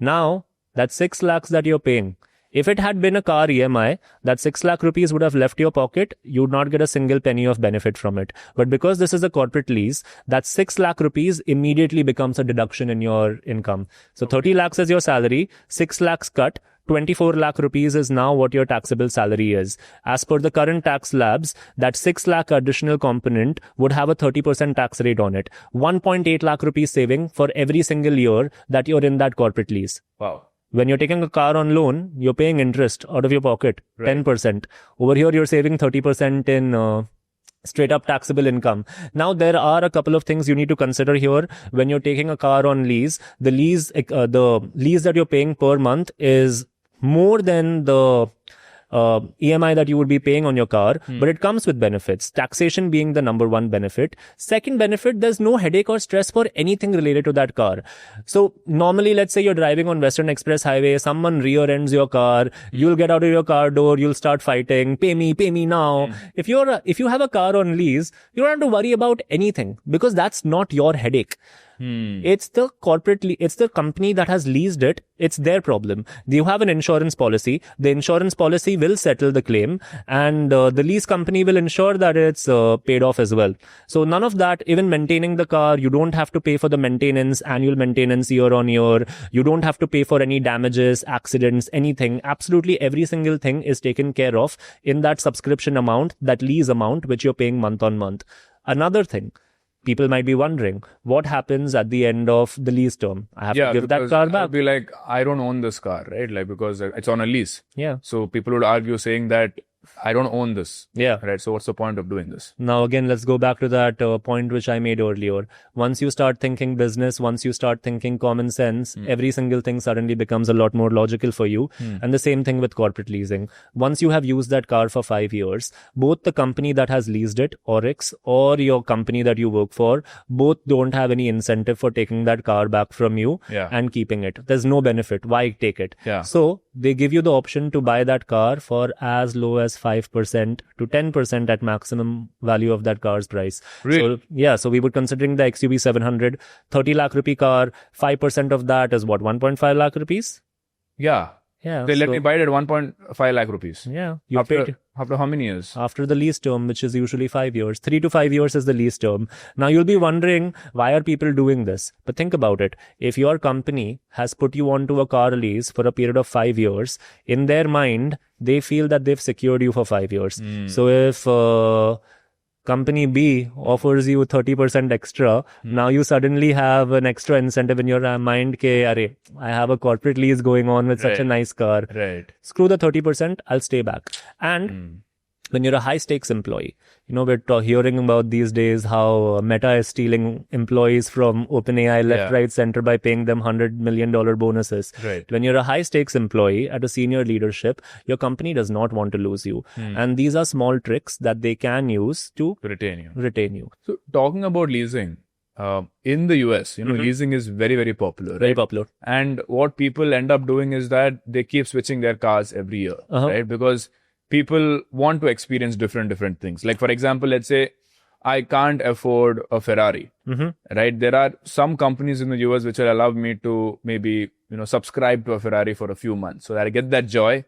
Now, that 6 lakhs that you're paying, if it had been a car EMI, that 6 lakh rupees would have left your pocket. You would not get a single penny of benefit from it. But because this is a corporate lease, that 6 lakh rupees immediately becomes a deduction in your income. So 30 lakhs is your salary, 6 lakhs cut. 24 lakh rupees is now what your taxable salary is. As per the current tax slabs, that 6 lakh additional component would have a 30% tax rate on it. 1.8 lakh rupees saving for every single year that you're in that corporate lease. Wow. When you're taking a car on loan, you're paying interest out of your pocket, 10%. Over here, you're saving 30% in straight up taxable income. Now, there are a couple of things you need to consider here. When you're taking a car on lease, the lease that you're paying per month is more than the EMI that you would be paying on your car, but it comes with benefits. Taxation being the number one benefit. Second benefit, there's no headache or stress for anything related to that car. So normally, let's say you're driving on Western Express Highway, someone rear ends your car, you'll get out of your car door, you'll start fighting, pay me now. If you have a car on lease, you don't have to worry about anything because that's not your headache. It's the it's the company that has leased it. It's their problem. You have an insurance policy. The insurance policy will settle the claim and the lease company will ensure that it's paid off as well. So none of that, even maintaining the car, you don't have to pay for the maintenance, annual maintenance year on year. You don't have to pay for any damages, accidents, anything. Absolutely every single thing is taken care of in that subscription amount, that lease amount, which you're paying month on month. Another thing. People might be wondering, what happens at the end of the lease term? I have to give that car back. I'd be like, I don't own this car, right? Like, because it's on a lease. Yeah. So people would argue saying that I don't own this. Yeah. Right. So what's the point of doing this? Now, again, let's go back to that point which I made earlier. Once you start thinking business, once you start thinking common sense, every single thing suddenly becomes a lot more logical for you. And the same thing with corporate leasing. Once you have used that car for 5 years, both the company that has leased it, Oryx, or your company that you work for, both don't have any incentive for taking that car back from you and keeping it. There's no benefit. Why take it? Yeah. So they give you the option to buy that car for as low as 5% to 10% at maximum value of that car's price. Really? So we were considering the XUV 700, 30 lakh rupee car, 5% of that is what, 1.5 lakh rupees? Yeah. Yeah. They let me buy it at 1.5 lakh rupees. Yeah. After how many years? After the lease term, which is usually 5 years. 3 to 5 years is the lease term. Now you'll be wondering, why are people doing this? But think about it. If your company has put you onto a car lease for a period of 5 years, in their mind, they feel that they've secured you for 5 years. So if company B offers you 30% extra, now you suddenly have an extra incentive in your mind, I have a corporate lease going on with such a nice car. Right. Screw the 30%, I'll stay back. And when you're a high stakes employee, we're hearing about these days how Meta is stealing employees from OpenAI left, right, center by paying them $100 million bonuses. Right. When you're a high stakes employee at a senior leadership, your company does not want to lose you. And these are small tricks that they can use to To retain you. retain you. So talking about leasing, in the US, leasing is very, very popular. Very popular. And what people end up doing is that they keep switching their cars every year, right? Because people want to experience different things. Like, for example, let's say I can't afford a Ferrari, right? There are some companies in the US which will allow me to maybe, subscribe to a Ferrari for a few months so that I get that joy,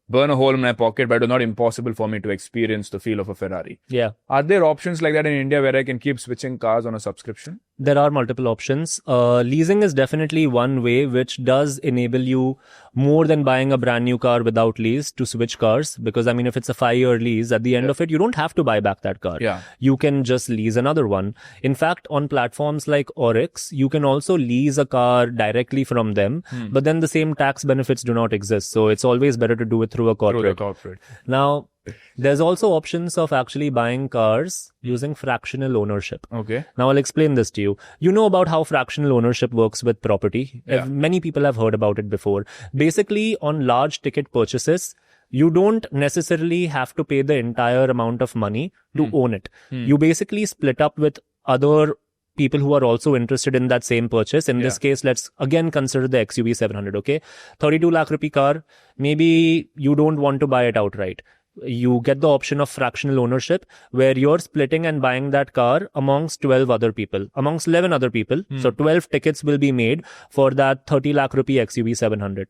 burn a hole in my pocket, but it's not impossible for me to experience the feel of a Ferrari. Yeah. Are there options like that in India where I can keep switching cars on a subscription? There are multiple options. Leasing is definitely one way which does enable you more than buying a brand new car without lease to switch cars. Because if it's a 5-year lease, at the end of it, you don't have to buy back that car. Yeah. You can just lease another one. In fact, on platforms like Oryx, you can also lease a car directly from them, but then the same tax benefits do not exist. So it's always better to do it through a corporate. Now, there's also options of actually buying cars using fractional ownership. Okay. Now I'll explain this to you. You know about how fractional ownership works with property. Yeah. Many people have heard about it before. Basically, on large ticket purchases, you don't necessarily have to pay the entire amount of money to own it. You basically split up with other people who are also interested in that same purchase. In this case, let's again consider the XUV 700, okay? 32 lakh rupee car. Maybe you don't want to buy it outright. You get the option of fractional ownership where you're splitting and buying that car amongst 11 other people. So 12 tickets will be made for that 30 lakh rupee XUV 700.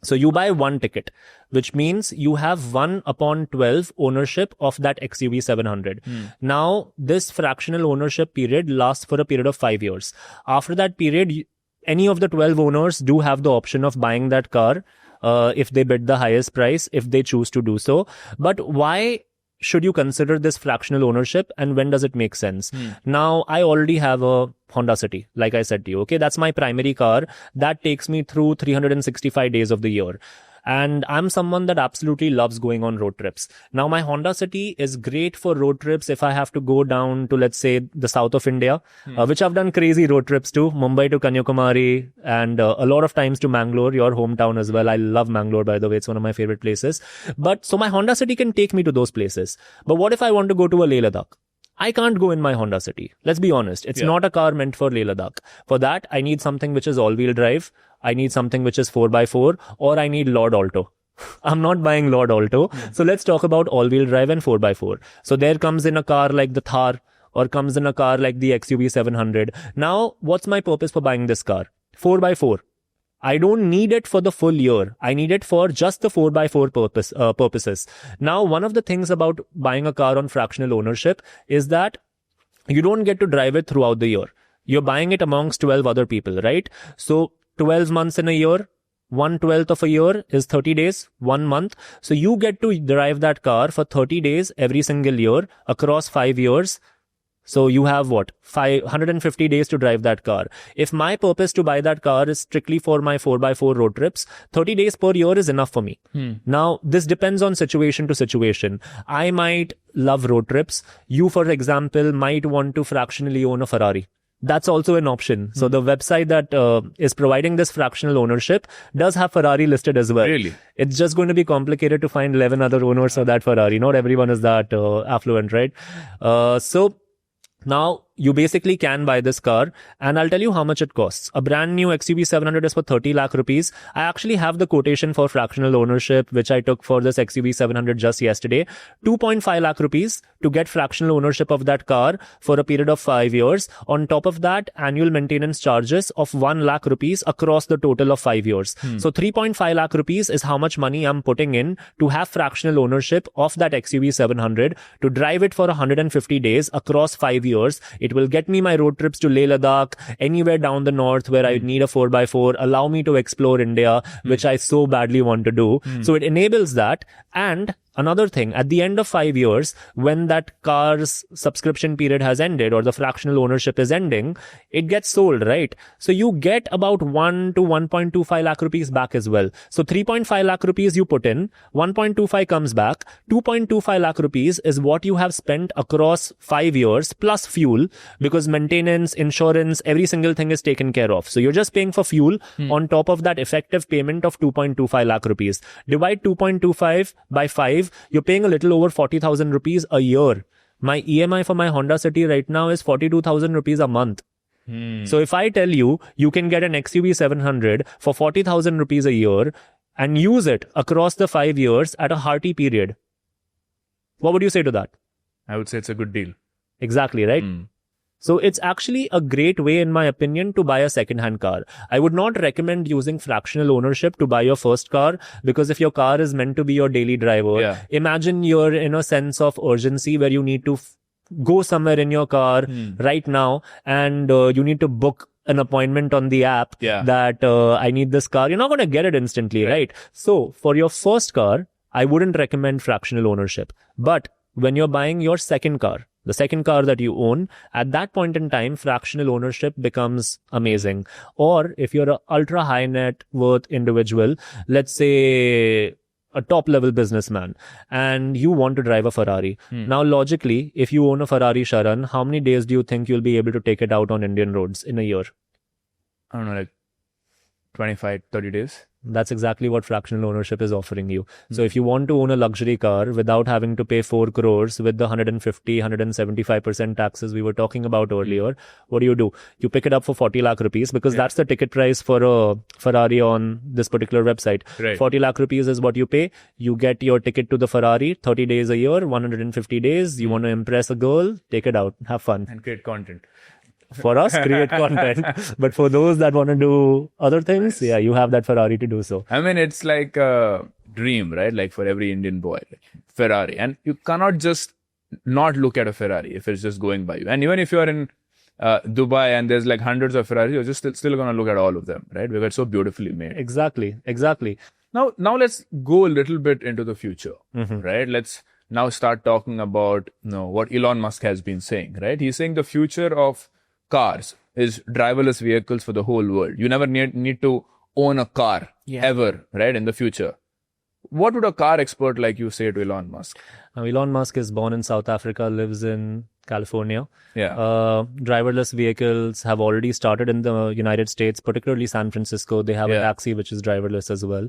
So you buy one ticket, which means you have 1/12 ownership of that XUV 700. Now, this fractional ownership period lasts for a period of 5 years. After that period, any of the 12 owners do have the option of buying that car if they bid the highest price, if they choose to do so. But why should you consider this fractional ownership and when does it make sense? Now, I already have a Honda City, like I said to you. Okay, that's my primary car. That takes me through 365 days of the year. And I'm someone that absolutely loves going on road trips. Now, my Honda City is great for road trips if I have to go down to, let's say, the south of India, which I've done crazy road trips to, Mumbai to Kanyakumari, and a lot of times to Mangalore, your hometown as well. I love Mangalore, by the way. It's one of my favorite places. So my Honda City can take me to those places. But what if I want to go to a Leh Ladakh? I can't go in my Honda City. Let's be honest. It's not a car meant for Leh Ladakh. For that, I need something which is all-wheel drive. I need something which is 4x4, or I need Lord Alto. I'm not buying Lord Alto. So let's talk about all-wheel drive and 4x4. So there comes in a car like the Thar, or comes in a car like the XUV 700. Now, what's my purpose for buying this car? 4x4. I don't need it for the full year. I need it for just the 4x4 purposes. Now, one of the things about buying a car on fractional ownership is that you don't get to drive it throughout the year. You're buying it amongst 12 other people, right? So 12 months in a year, 1/12 of a year is 30 days, 1 month. So you get to drive that car for 30 days every single year across 5 years. So you have 150 days to drive that car. If my purpose to buy that car is strictly for my 4x4 road trips, 30 days per year is enough for me. Now, this depends on situation to situation. I might love road trips. You, for example, might want to fractionally own a Ferrari. That's also an option. So the website that is providing this fractional ownership does have Ferrari listed as well. Really? It's just going to be complicated to find 11 other owners of that Ferrari. Not everyone is that affluent, right? So now you basically can buy this car, and I'll tell you how much it costs. A brand new XUV 700 is for 30 lakh rupees. I actually have the quotation for fractional ownership, which I took for this XUV 700 just yesterday. 2.5 lakh rupees to get fractional ownership of that car for a period of 5 years. On top of that, annual maintenance charges of 1 lakh rupees across the total of 5 years. So 3.5 lakh rupees is how much money I'm putting in to have fractional ownership of that XUV 700 to drive it for 150 days across 5 years. It will get me my road trips to Leh Ladakh, anywhere down the north where I need a 4x4, allow me to explore India, which I so badly want to do. So it enables that. And another thing, at the end of 5 years, when that car's subscription period has ended or the fractional ownership is ending, it gets sold, right? So you get about 1 to 1.25 lakh rupees back as well. So 3.5 lakh rupees you put in, 1.25 comes back, 2.25 lakh rupees is what you have spent across 5 years plus fuel, because maintenance, insurance, every single thing is taken care of. So you're just paying for fuel on top of that effective payment of 2.25 lakh rupees. Divide 2.25 by 5, you're paying a little over 40,000 rupees a year My EMI for my Honda City right now is 42,000 rupees a month. So if I tell you, you can get an XUV 700 for 40,000 rupees a year and use it across the 5 years at a hearty period, what would you say to that? I would say it's a good deal. Exactly, right? So it's actually a great way, in my opinion, to buy a second-hand car. I would not recommend using fractional ownership to buy your first car, because if your car is meant to be your daily driver, imagine you're in a sense of urgency where you need to go somewhere in your car right now, and you need to book an appointment on the app that I need this car. You're not going to get it instantly, right? So for your first car, I wouldn't recommend fractional ownership. But when you're buying your second car, the second car that you own, at that point in time, fractional ownership becomes amazing. Or if you're an ultra high net worth individual, let's say a top level businessman, and you want to drive a Ferrari. Now, logically, if you own a Ferrari, Sharan, how many days do you think you'll be able to take it out on Indian roads in a year? I don't know, like 25, 30 days. That's exactly what fractional ownership is offering you. So if you want to own a luxury car without having to pay 4 crores with the 150, 175% taxes we were talking about earlier, what do? You pick it up for 40 lakh rupees, because that's the ticket price for a Ferrari on this particular website. 40 lakh rupees is what you pay. You get your ticket to the Ferrari, 30 days a year, 150 days. You want to impress a girl, take it out, have fun. And create content. For us, create content. But for those that want to do other things, you have that Ferrari to do so. I mean, it's like a dream, right? Like for every Indian boy, like Ferrari. And you cannot just not look at a Ferrari if it's just going by you. And even if you're in Dubai and there's like hundreds of Ferraris, you're just still going to look at all of them, right? Because it's so beautifully made. Exactly. Now let's go a little bit into the future, right? Let's now start talking about what Elon Musk has been saying, right? He's saying the future of cars is driverless vehicles for the whole world. You never need to own a car ever, right? In the future. What would a car expert like you say to Elon Musk? Now, Elon Musk is born in South Africa, lives in California. Driverless vehicles have already started in the United States, particularly San Francisco. They have a taxi which is driverless as well.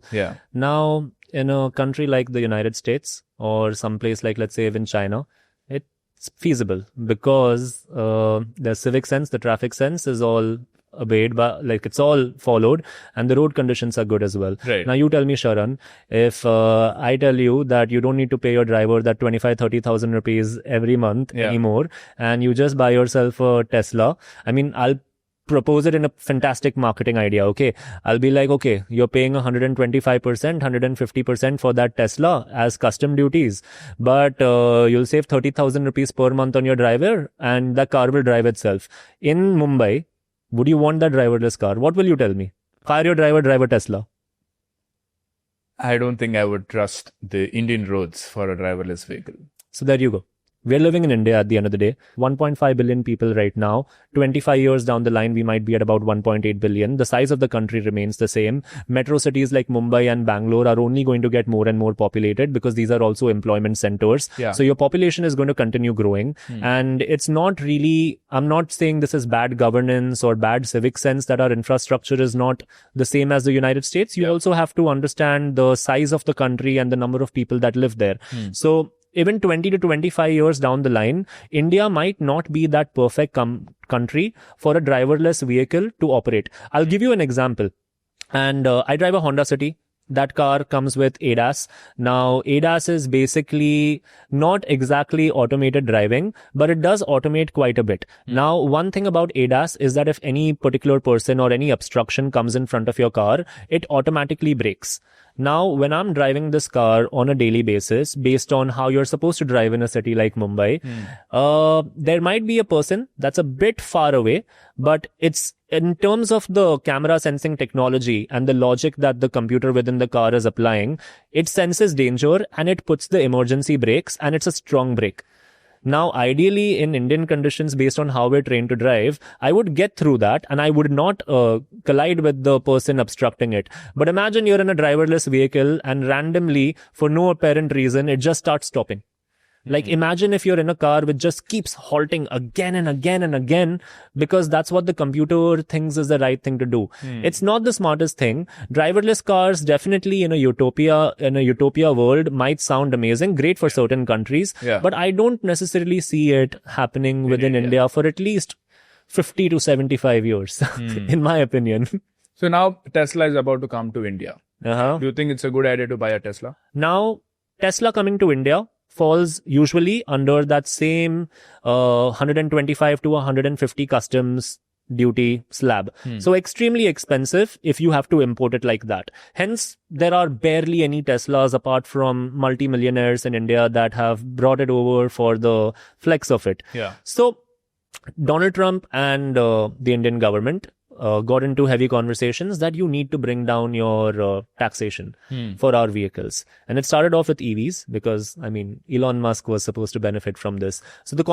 Now, in a country like the United States or someplace like, let's say, even China, it's feasible because the civic sense, the traffic sense is all obeyed, but like it's all followed, and the road conditions are good as well. Now you tell me, Sharan, if I tell you that you don't need to pay your driver that 25,000-30,000 rupees every month anymore, and you just buy yourself a Tesla, I mean, I'll propose it in a fantastic marketing idea. Okay, I'll be like, okay, you're paying 125%, 150% for that Tesla as custom duties, but you'll save 30,000 rupees per month on your driver, and the car will drive itself. In Mumbai, would you want that driverless car? What will you tell me? Fire your driver, drive a Tesla. I don't think I would trust the Indian roads for a driverless vehicle. So there you go. We're living in India at the end of the day. 1.5 billion people right now. 25 years down the line, we might be at about 1.8 billion. The size of the country remains the same. Metro cities like Mumbai and Bangalore are only going to get more and more populated because these are also employment centers. So your population is going to continue growing. And it's not really, I'm not saying this is bad governance or bad civic sense that our infrastructure is not the same as the United States. You also have to understand the size of the country and the number of people that live there. So even 20 to 25 years down the line, India might not be that perfect country for a driverless vehicle to operate. I'll give you an example. And I drive a Honda City. That car comes with ADAS. Now, ADAS is basically not exactly automated driving, but it does automate quite a bit. Now, one thing about ADAS is that if any particular person or any obstruction comes in front of your car, it automatically brakes. Now, when I'm driving this car on a daily basis, based on how you're supposed to drive in a city like Mumbai, there might be a person that's a bit far away, but it's in terms of the camera sensing technology and the logic that the computer within the car is applying, it senses danger and it puts the emergency brakes, and it's a strong brake. Now, ideally, in Indian conditions, based on how we're trained to drive, I would get through that and I would not collide with the person obstructing it. But imagine you're in a driverless vehicle and randomly, for no apparent reason, it just starts stopping. Like imagine if you're in a car which just keeps halting again and again and again, because that's what the computer thinks is the right thing to do. It's not the smartest thing. Driverless cars definitely in a utopia world might sound amazing, great for certain countries, but I don't necessarily see it happening within India for at least 50 to 75 years, in my opinion. So now Tesla is about to come to India. Uh-huh. Do you think it's a good idea to buy a Tesla? Now, Tesla coming to India falls usually under that same 125 to 150 customs duty slab. So extremely expensive if you have to import it like that. Hence, there are barely any Teslas apart from multi-millionaires in India that have brought it over for the flex of it. So Donald Trump and the Indian government got into heavy conversations that you need to bring down your taxation for our vehicles. And it started off with EVs because, I mean, Elon Musk was supposed to benefit from this. So the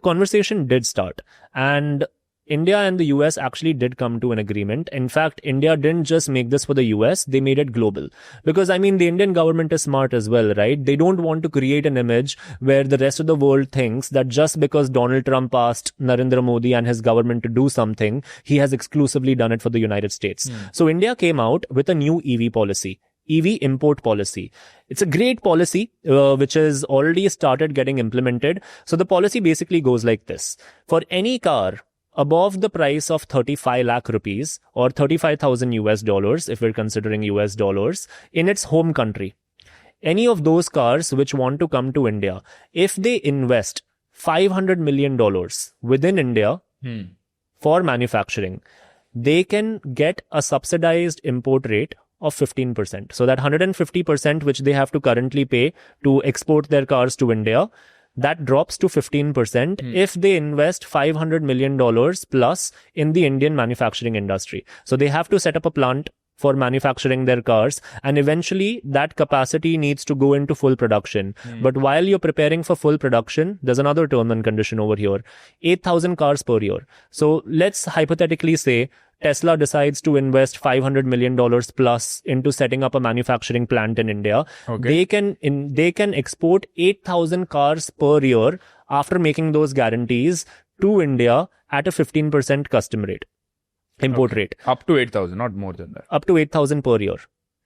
conversation did start. And India and the US actually did come to an agreement. In fact, India didn't just make this for the US, they made it global. Because, I mean, the Indian government is smart as well, right? They don't want to create an image where the rest of the world thinks that just because Donald Trump asked Narendra Modi and his government to do something, he has exclusively done it for the United States. So India came out with a new EV policy. EV import policy. It's a great policy, which has already started getting implemented. So the policy basically goes like this. For any car above the price of 35 lakh rupees or 35,000 US dollars, if we're considering US dollars, in its home country, any of those cars which want to come to India, if they invest $500 million within India for manufacturing, they can get a subsidized import rate of 15%. So that 150% which they have to currently pay to export their cars to India, that drops to 15% if they invest $500 million plus in the Indian manufacturing industry. So they have to set up a plant for manufacturing their cars, and eventually that capacity needs to go into full production. But while you're preparing for full production, there's another term and condition over here, 8,000 cars per year. So let's hypothetically say Tesla decides to invest $500 million plus into setting up a manufacturing plant in India. They can export 8,000 cars per year after making those guarantees to India at a 15% custom rate, import rate. Up to 8,000, not more than that. Up to 8,000 per year.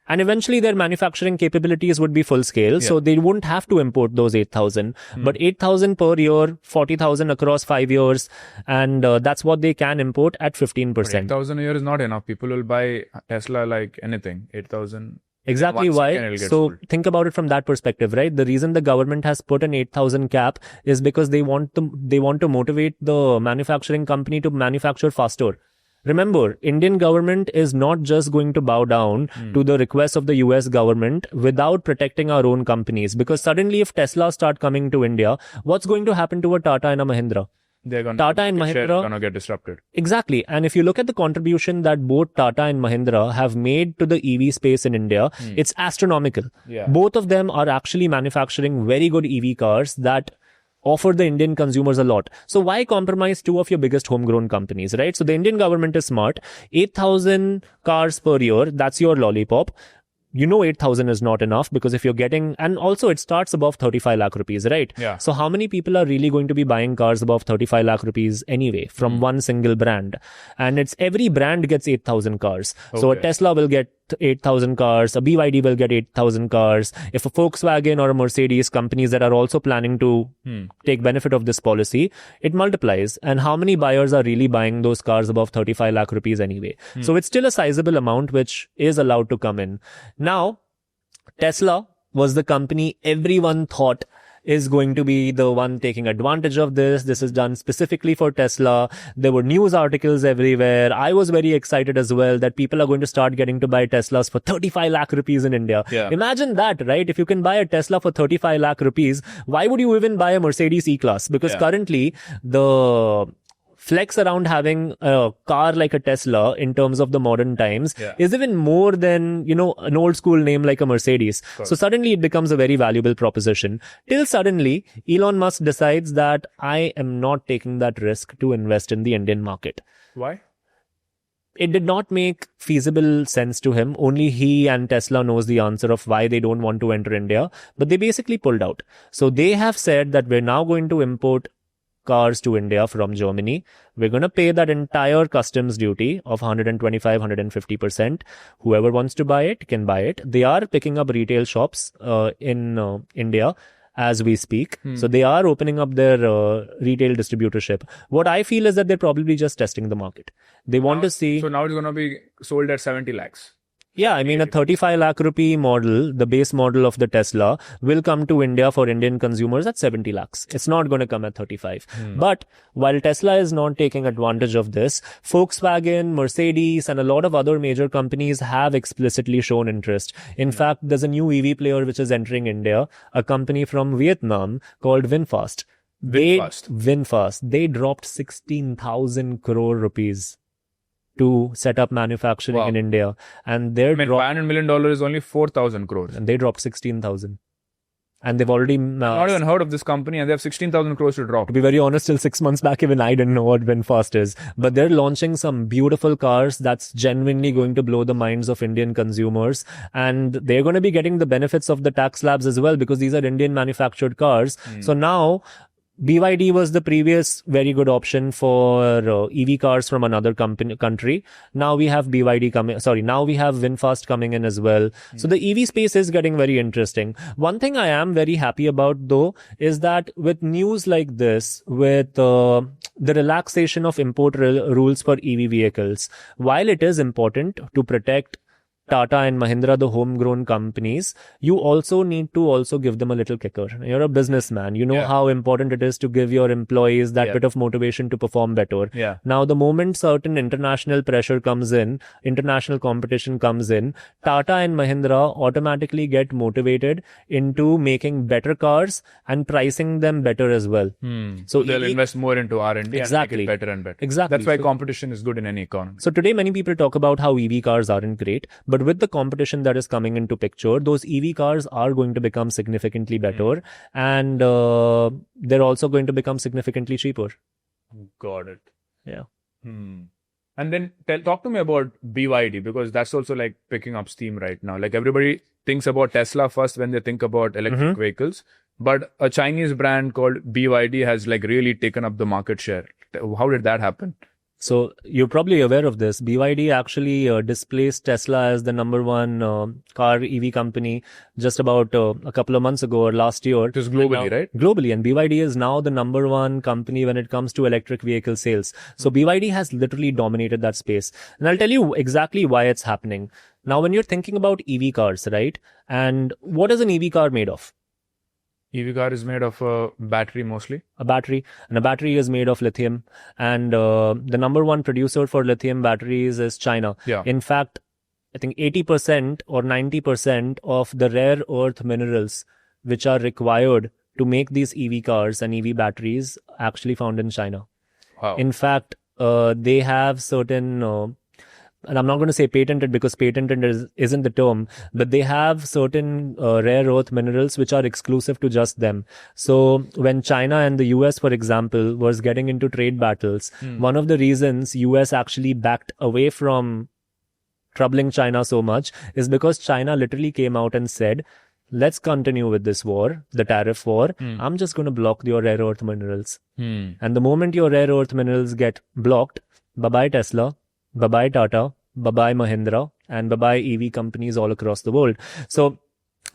And eventually their manufacturing capabilities would be full scale. So they wouldn't have to import those 8,000. But 8,000 per year, 40,000 across 5 years. And that's what they can import at 15%. 8,000 a year is not enough. People will buy Tesla like anything. 8,000. Exactly why. So think about it from that perspective, right? The reason the government has put an 8,000 cap is because they want to motivate the manufacturing company to manufacture faster. Remember, Indian government is not just going to bow down to the request of the US government without protecting our own companies. Because suddenly if Tesla start coming to India, what's going to happen to a Tata and a Mahindra? Tata and Mahindra gonna get disrupted. Exactly. And if you look at the contribution that both Tata and Mahindra have made to the EV space in India, it's astronomical. Both of them are actually manufacturing very good EV cars that offer the Indian consumers a lot. So why compromise two of your biggest homegrown companies, right? So the Indian government is smart. 8,000 cars per year, that's your lollipop. You know 8,000 is not enough because if you're getting, and also it starts above 35 lakh rupees, right? So how many people are really going to be buying cars above 35 lakh rupees anyway from one single brand? And it's every brand gets 8,000 cars. So a Tesla will get 8,000 cars, a BYD will get 8,000 cars. If a Volkswagen or a Mercedes, companies that are also planning to take benefit of this policy, it multiplies. And how many buyers are really buying those cars above 35 lakh rupees anyway? So it's still a sizable amount which is allowed to come in. Now, Tesla was the company everyone thought is going to be the one taking advantage of this. This is done specifically for Tesla. There were news articles everywhere. I was very excited as well that people are going to start getting to buy Teslas for 35 lakh rupees in India. Imagine that, right? If you can buy a Tesla for 35 lakh rupees, why would you even buy a Mercedes E-Class? Because currently the flex around having a car like a Tesla in terms of the modern times is even more than, you know, an old school name like a Mercedes. So suddenly it becomes a very valuable proposition. Till suddenly Elon Musk decides that I am not taking that risk to invest in the Indian market. Why? it did not make feasible sense to him. Only he and Tesla knows the answer of why they don't want to enter India, but they basically pulled out. So they have said that we're now going to import cars to India from Germany. We're going to pay that entire customs duty of 125, 150%. Whoever wants to buy it can buy it. They are picking up retail shops in India as we speak. So they are opening up their retail distributorship. What I feel is that they're probably just testing the market. They want to see. So now it's going to be sold at 70 lakhs. Yeah, I mean, a 35 lakh rupee model, the base model of the Tesla, will come to India for Indian consumers at 70 lakhs. It's not going to come at 35. But while Tesla is not taking advantage of this, Volkswagen, Mercedes, and a lot of other major companies have explicitly shown interest. In fact, there's a new EV player which is entering India, a company from Vietnam called VinFast. VinFast. They dropped 16,000 crore rupees to set up manufacturing in India, and their $500 million is only 4,000 crores, and they dropped 16,000, and they've already not even heard of this company, and they have 16,000 crores to drop. To be very honest, till 6 months back, even I didn't know what VinFast is, but they're launching some beautiful cars that's genuinely going to blow the minds of Indian consumers, and they're going to be getting the benefits of the tax slabs as well, because these are Indian manufactured cars. So now BYD was the previous very good option for EV cars from another country. Now we have BYD coming. Now we have VinFast coming in as well. So the EV space is getting very interesting. One thing I am very happy about though is that with news like this, with the relaxation of import rules for EV vehicles, while it is important to protect Tata and Mahindra, the homegrown companies, you also need to also give them a little kicker. You're a businessman. You know how important it is to give your employees that bit of motivation to perform better. Now, the moment certain international pressure comes in, international competition comes in, Tata and Mahindra automatically get motivated into making better cars and pricing them better as well. So they'll invest more into R&D and make it better and better. Exactly. That's why competition is good in any economy. So today, many people talk about how EV cars aren't great, but with the competition that is coming into picture, those EV cars are going to become significantly better, and they're also going to become significantly cheaper. Got it. Yeah. And then talk to me about BYD, because that's also like picking up steam right now. Like everybody thinks about Tesla first when they think about electric vehicles, but a Chinese brand called BYD has like really taken up the market share. How did that happen? So you're probably aware of this. BYD actually displaced Tesla as the number one car EV company just about a couple of months ago or last year. It is globally, right? Globally. And BYD is now the number one company when it comes to electric vehicle sales. So BYD has literally dominated that space. And I'll tell you exactly why it's happening. Now, when you're thinking about EV cars, right? And what is an EV car made of? EV car is made of a battery mostly. A battery. And a battery is made of lithium. And the number one producer for lithium batteries is China. In fact, I think 80% or 90% of the rare earth minerals which are required to make these EV cars and EV batteries actually found in China. Wow. In fact, they have certain... and I'm not going to say patented because patented isn't the term, but they have certain rare earth minerals which are exclusive to just them. So when China and the US, for example, was getting into trade battles, one of the reasons US actually backed away from troubling China so much is because China literally came out and said, let's continue with this war, the tariff war. I'm just going to block your rare earth minerals. And the moment your rare earth minerals get blocked, bye-bye Tesla, bye-bye Tata, bye-bye Mahindra, and bye-bye EV companies all across the world. So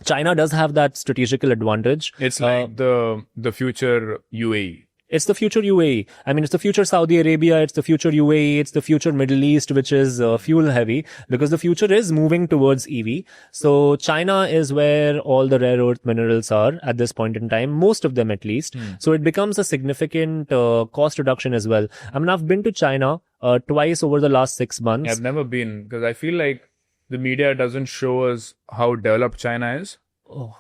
China does have that strategical advantage. It's like the future UAE. It's the future UAE. I mean, it's the future Saudi Arabia. It's the future UAE. It's the future Middle East, which is fuel heavy, because the future is moving towards EV. So China is where all the rare earth minerals are at this point in time, most of them at least. So it becomes a significant cost reduction as well. I mean, I've been to China twice over the last 6 months. I've never been, because I feel like the media doesn't show us how developed China is.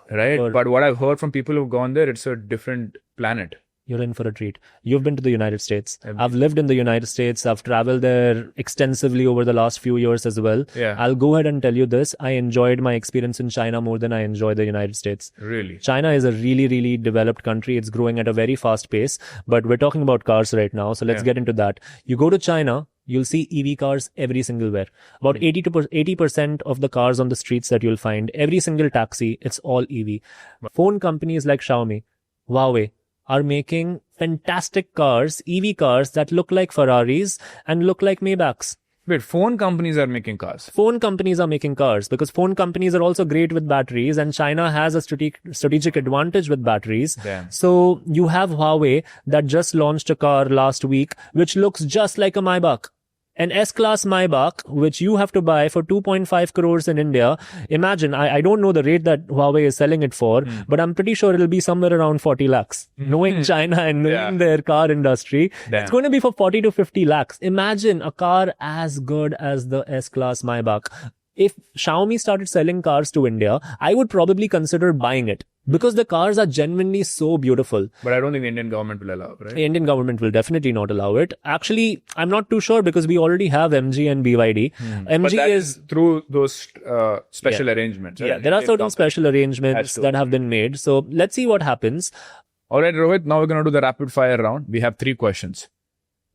Right? But what I've heard from people who've gone there, it's a different planet. You're in for a treat. You've been to the United States. I've lived in the United States. I've traveled there extensively over the last few years as well. I'll go ahead and tell you this. I enjoyed my experience in China more than I enjoy the United States. Really? China is a really, really developed country. It's growing at a very fast pace. But we're talking about cars right now. So let's get into that. You go to China, you'll see EV cars every single where. About 80% of the cars on the streets that you'll find, every single taxi, it's all EV. Phone companies like Xiaomi, Huawei are making fantastic cars, EV cars that look like Ferraris and look like Maybachs. Wait, phone companies are making cars? Phone companies are making cars because phone companies are also great with batteries, and China has a strategic advantage with batteries. Damn. So you have Huawei that just launched a car last week which looks just like a Maybach. An S-Class Maybach, which you have to buy for 2.5 crores in India. Imagine, I don't know the rate that Huawei is selling it for, but I'm pretty sure it'll be somewhere around 40 lakhs. Knowing China and knowing their car industry, it's going to be for 40 to 50 lakhs. Imagine a car as good as the S-Class Maybach. If Xiaomi started selling cars to India, I would probably consider buying it because the cars are genuinely so beautiful. But I don't think the Indian government will allow it, right? The Indian government will definitely not allow it. Actually, I'm not too sure because we already have MG and BYD. MG But that is through those special arrangements. Right? Yeah, there are certain special arrangements that have been made. So let's see what happens. All right, Rohit, now we're going to do the rapid fire round. We have 3 questions.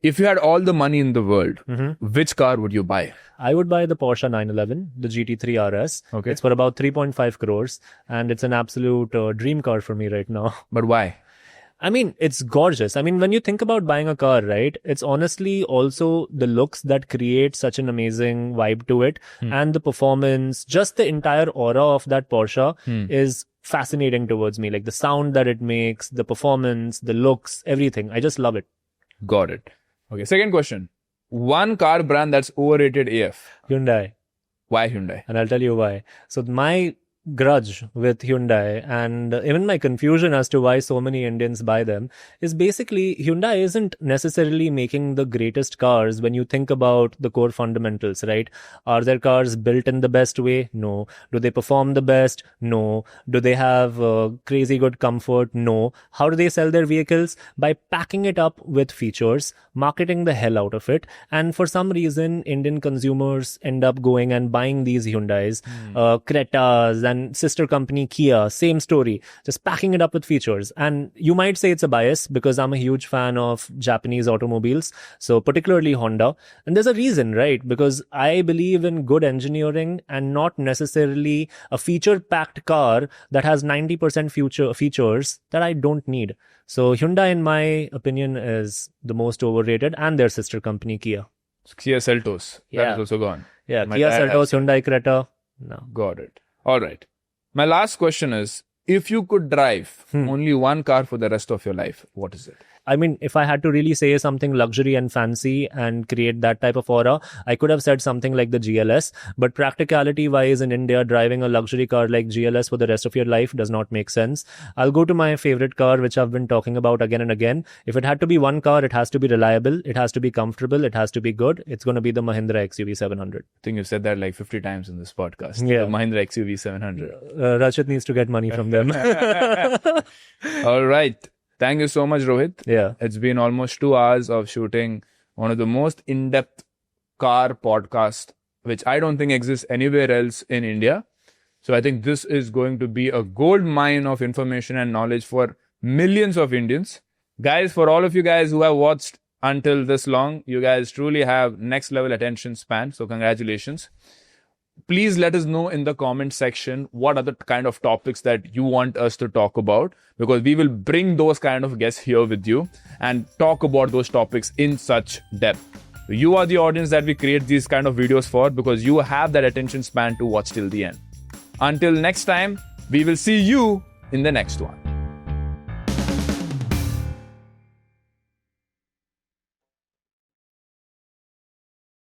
If you had all the money in the world, which car would you buy? I would buy the Porsche 911, the GT3 RS. Okay. It's for about 3.5 crores and it's an absolute dream car for me right now. But why? I mean, it's gorgeous. I mean, when you think about buying a car, right, it's honestly also the looks that create such an amazing vibe to it and the performance, just the entire aura of that Porsche is fascinating towards me. Like the sound that it makes, the performance, the looks, everything. I just love it. Got it. Okay, second question. One car brand that's overrated AF. Hyundai. Why Hyundai? And I'll tell you why. So my grudge with Hyundai and even my confusion as to why so many Indians buy them is basically Hyundai isn't necessarily making the greatest cars when you think about the core fundamentals, right? Are their cars built in the best way? No. Do they perform the best? No. Do they have crazy good comfort? No. How do they sell their vehicles? By packing it up with features, marketing the hell out of it. And for some reason, Indian consumers end up going and buying these Hyundais, Cretas, and sister company Kia, same story, just packing it up with features. And you might say it's a bias because I'm a huge fan of Japanese automobiles, so particularly Honda. And there's a reason, right? Because I believe in good engineering and not necessarily a feature-packed car that has 90% features that I don't need. So Hyundai, in my opinion, is the most overrated, and their sister company Kia. Kia Seltos. Yeah. That is also gone. Yeah, Kia Seltos, Hyundai Creta. No. Got it. All right. My last question is, if you could drive only one car for the rest of your life, what is it? I mean, if I had to really say something luxury and fancy and create that type of aura, I could have said something like the GLS. But practicality wise in India, driving a luxury car like GLS for the rest of your life does not make sense. I'll go to my favorite car, which I've been talking about again and again. If it had to be one car, it has to be reliable. It has to be comfortable. It has to be good. It's going to be the Mahindra XUV 700. I think you've said that like 50 times in this podcast. Yeah. The Mahindra XUV 700. Rachit needs to get money from them. All right. Thank you so much, Rohit. Yeah. It's been almost 2 hours of shooting one of the most in-depth car podcasts, which I don't think exists anywhere else in India. So I think this is going to be a gold mine of information and knowledge for millions of Indians. Guys, for all of you guys who have watched until this long, you guys truly have next level attention span. So congratulations. Please let us know in the comment section what are the kind of topics that you want us to talk about, because we will bring those kind of guests here with you and talk about those topics in such depth. You are the audience that we create these kind of videos for, because you have that attention span to watch till the end. Until next time, we will see you in the next one.